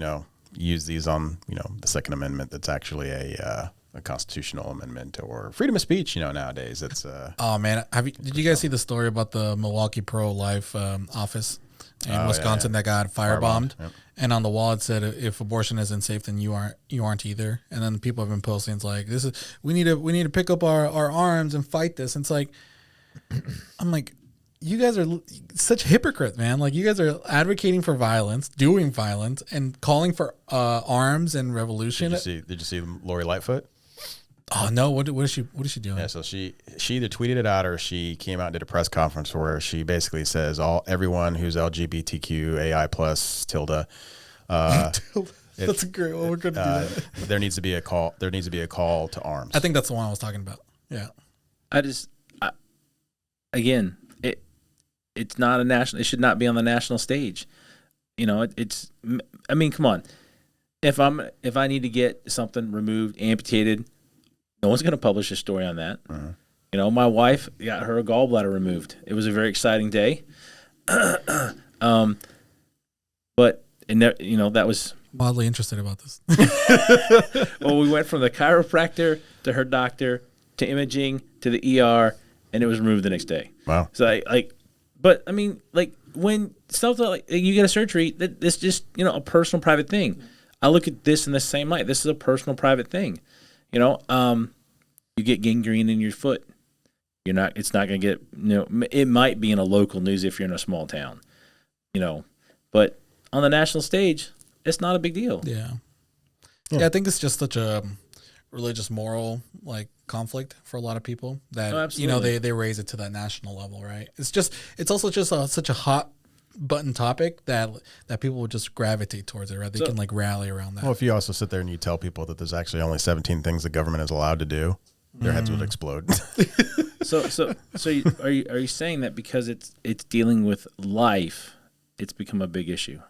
use these on, the Second Amendment. That's actually a constitutional amendment or freedom of speech. Nowadays it's Oh man, did you guys see the story about the Milwaukee pro-life office in Wisconsin that got firebombed? Yep. And on the wall it said, "If abortion isn't safe, then you aren't either." And then people have been posting, it's like, we need to pick up our arms and fight this. And it's like, I'm like, you guys are such hypocrites, man. Like, you guys are advocating for violence, doing violence, and calling for arms and revolution. Did you see Lori Lightfoot? Oh no, what is she doing? Yeah, so she either tweeted it out or she came out and did a press conference where she basically says everyone who's LGBTQ AI plus tilde. That's a great one. We're gonna do that. There needs to be a call. There needs to be a call to arms. I think that's the one I was talking about. Yeah. Again, it's not a national. It should not be on the national stage. I mean, come on. If I need to get something removed, amputated, no one's going to publish a story on that. Mm-hmm. My wife got her gallbladder removed. It was a very exciting day. But that was Wildly interested about this. well. We went from the chiropractor to her doctor to imaging to the ER, and it was removed the next day. Wow. So but I mean, when stuff like you get a surgery, it's just a personal, private thing. I look at this in the same light. This is a personal, private thing. You get gangrene in your foot. It's not going to get. It might be in a local news if you're in a small town. But on the national stage, it's not a big deal. Yeah. I think it's just such a religious moral conflict for a lot of people that absolutely. they raise it to that national level, right? It's also just such a hot button topic that people would just gravitate towards it, right? They can rally around that. Well, if you also sit there and you tell people that there's actually only 17 things the government is allowed to do, their heads would explode. So are you saying that because it's dealing with life, it's become a big issue?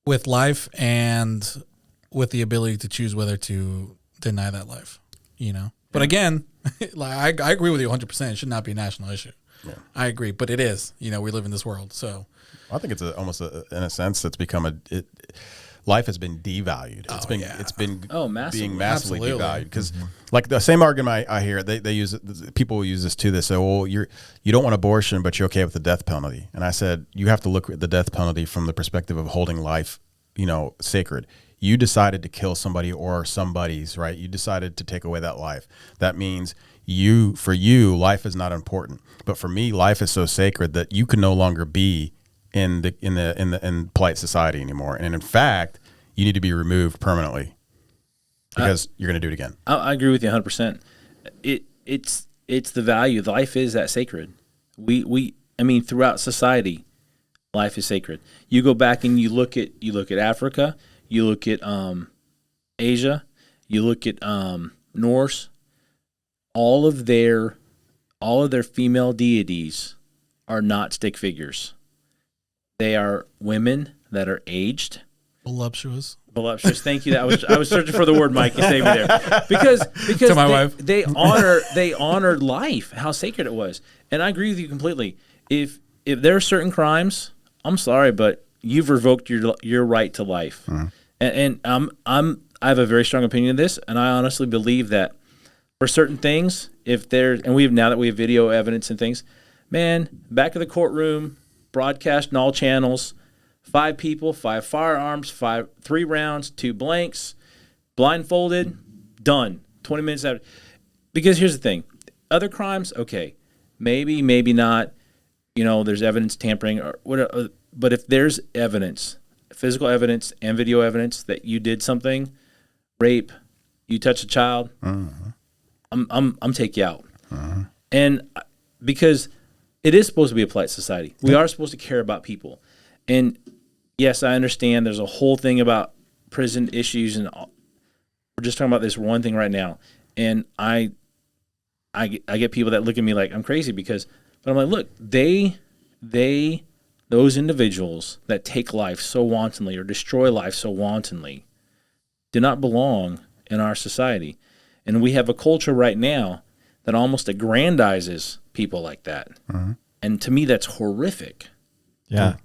With life and with the ability to choose whether to deny that life, But again, I agree with you 100%. It should not be a national issue. Yeah. I agree, but it is. We live in this world, so. I think it's almost in a sense it's become life has been devalued. It's been massively. being massively Absolutely. devalued because like the same argument I hear they use it, people will use this too. They say, well, you don't want abortion, but you're okay with the death penalty. And I said, you have to look at the death penalty from the perspective of holding life, sacred. You decided to kill somebody or somebody's, right? You decided to take away that life. That means for you, life is not important. But for me, life is so sacred that you can no longer be in polite society anymore. And in fact, you need to be removed permanently because you're going to do it again. I agree with you 100%. It's the value. Life is that sacred. I mean, throughout society, life is sacred. You go back and you look at Africa, you look at Asia, you look at Norse. All of their female deities are not stick figures. They are women that are aged, Voluptuous. Thank you. I was searching for the word, Mike. You saved me there. Because To my wife. they honored life, how sacred it was. And I agree with you completely. If there are certain crimes, I'm sorry, but you've revoked your right to life. Mm-hmm. And I have a very strong opinion of this, and I honestly believe that for certain things, now that we have video evidence and things, man, back of the courtroom, broadcast in all channels, 5 people, 5 firearms, 3 rounds, 2 blanks, blindfolded, done. 20 minutes after. Because here's the thing. Other crimes, okay, maybe not, there's evidence tampering or whatever. But if there's evidence physical evidence and video evidence that you did something, rape, you touch a child, I'm take you out. And because it is supposed to be a polite society, we are supposed to care about people. And yes, I understand there's a whole thing about prison issues, and we're just talking about this one thing right now. And I get people that look at me like I'm crazy but I'm like, look, those individuals that take life so wantonly or destroy life so wantonly do not belong in our society. And we have a culture right now that almost aggrandizes people like that. And to me, that's horrific. Yeah.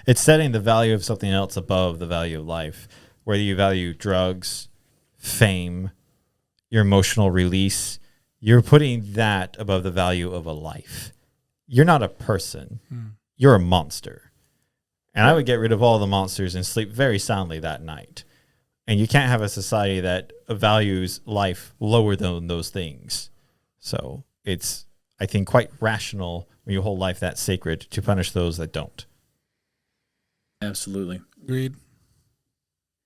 It's setting the value of something else above the value of life. Whether you value drugs, fame, your emotional release, you're putting that above the value of a life. You're not a person. You're a monster. And I would get rid of all the monsters and sleep very soundly that night. And you can't have a society that values life lower than those things. So it's, I think, quite rational when you hold life that sacred to punish those that don't. Absolutely. Agreed.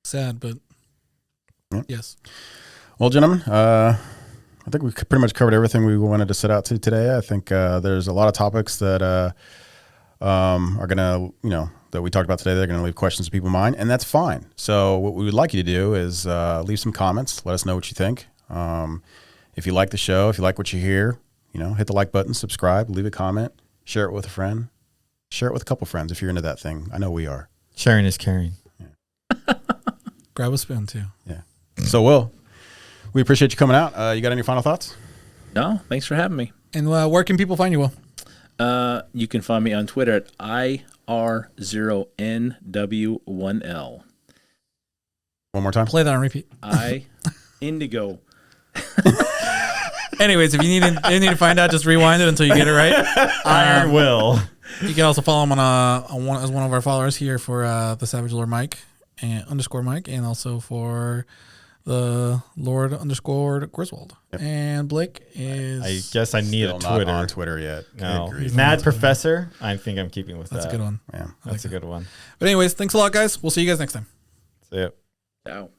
Sad, but yes. Well, gentlemen, I think we pretty much covered everything we wanted to set out to today. I think there's a lot of topics that are going to, that we talked about today. They're going to leave questions in people's mind, and that's fine. So what we would like you to do is leave some comments. Let us know what you think. If you like the show, if you like what you hear, hit the like button, subscribe, leave a comment, share it with a friend, share it with a couple friends if you're into that thing. I know we are. Sharing is caring. Yeah. Grab a spoon too. Yeah. So, Will, we appreciate you coming out. You got any final thoughts? No, thanks for having me. And where can people find you, Will? You can find me on Twitter at IR0NW1L. One more time. Play that on repeat. Indigo. Anyways, if you need to find out, just rewind it until you get it right. Iron Will. You can also follow him as one of our followers here for the Savage Lord Mike and _Mike, and also for the Lord _ Griswold. Yep. And Blake is. I guess I need still a Twitter. Not on Twitter yet. No, Mad Professor. I think I'm keeping with That's that. a good one. Yeah, that's a good one. But anyways, thanks a lot, guys. We'll see you guys next time. See ya. Ciao.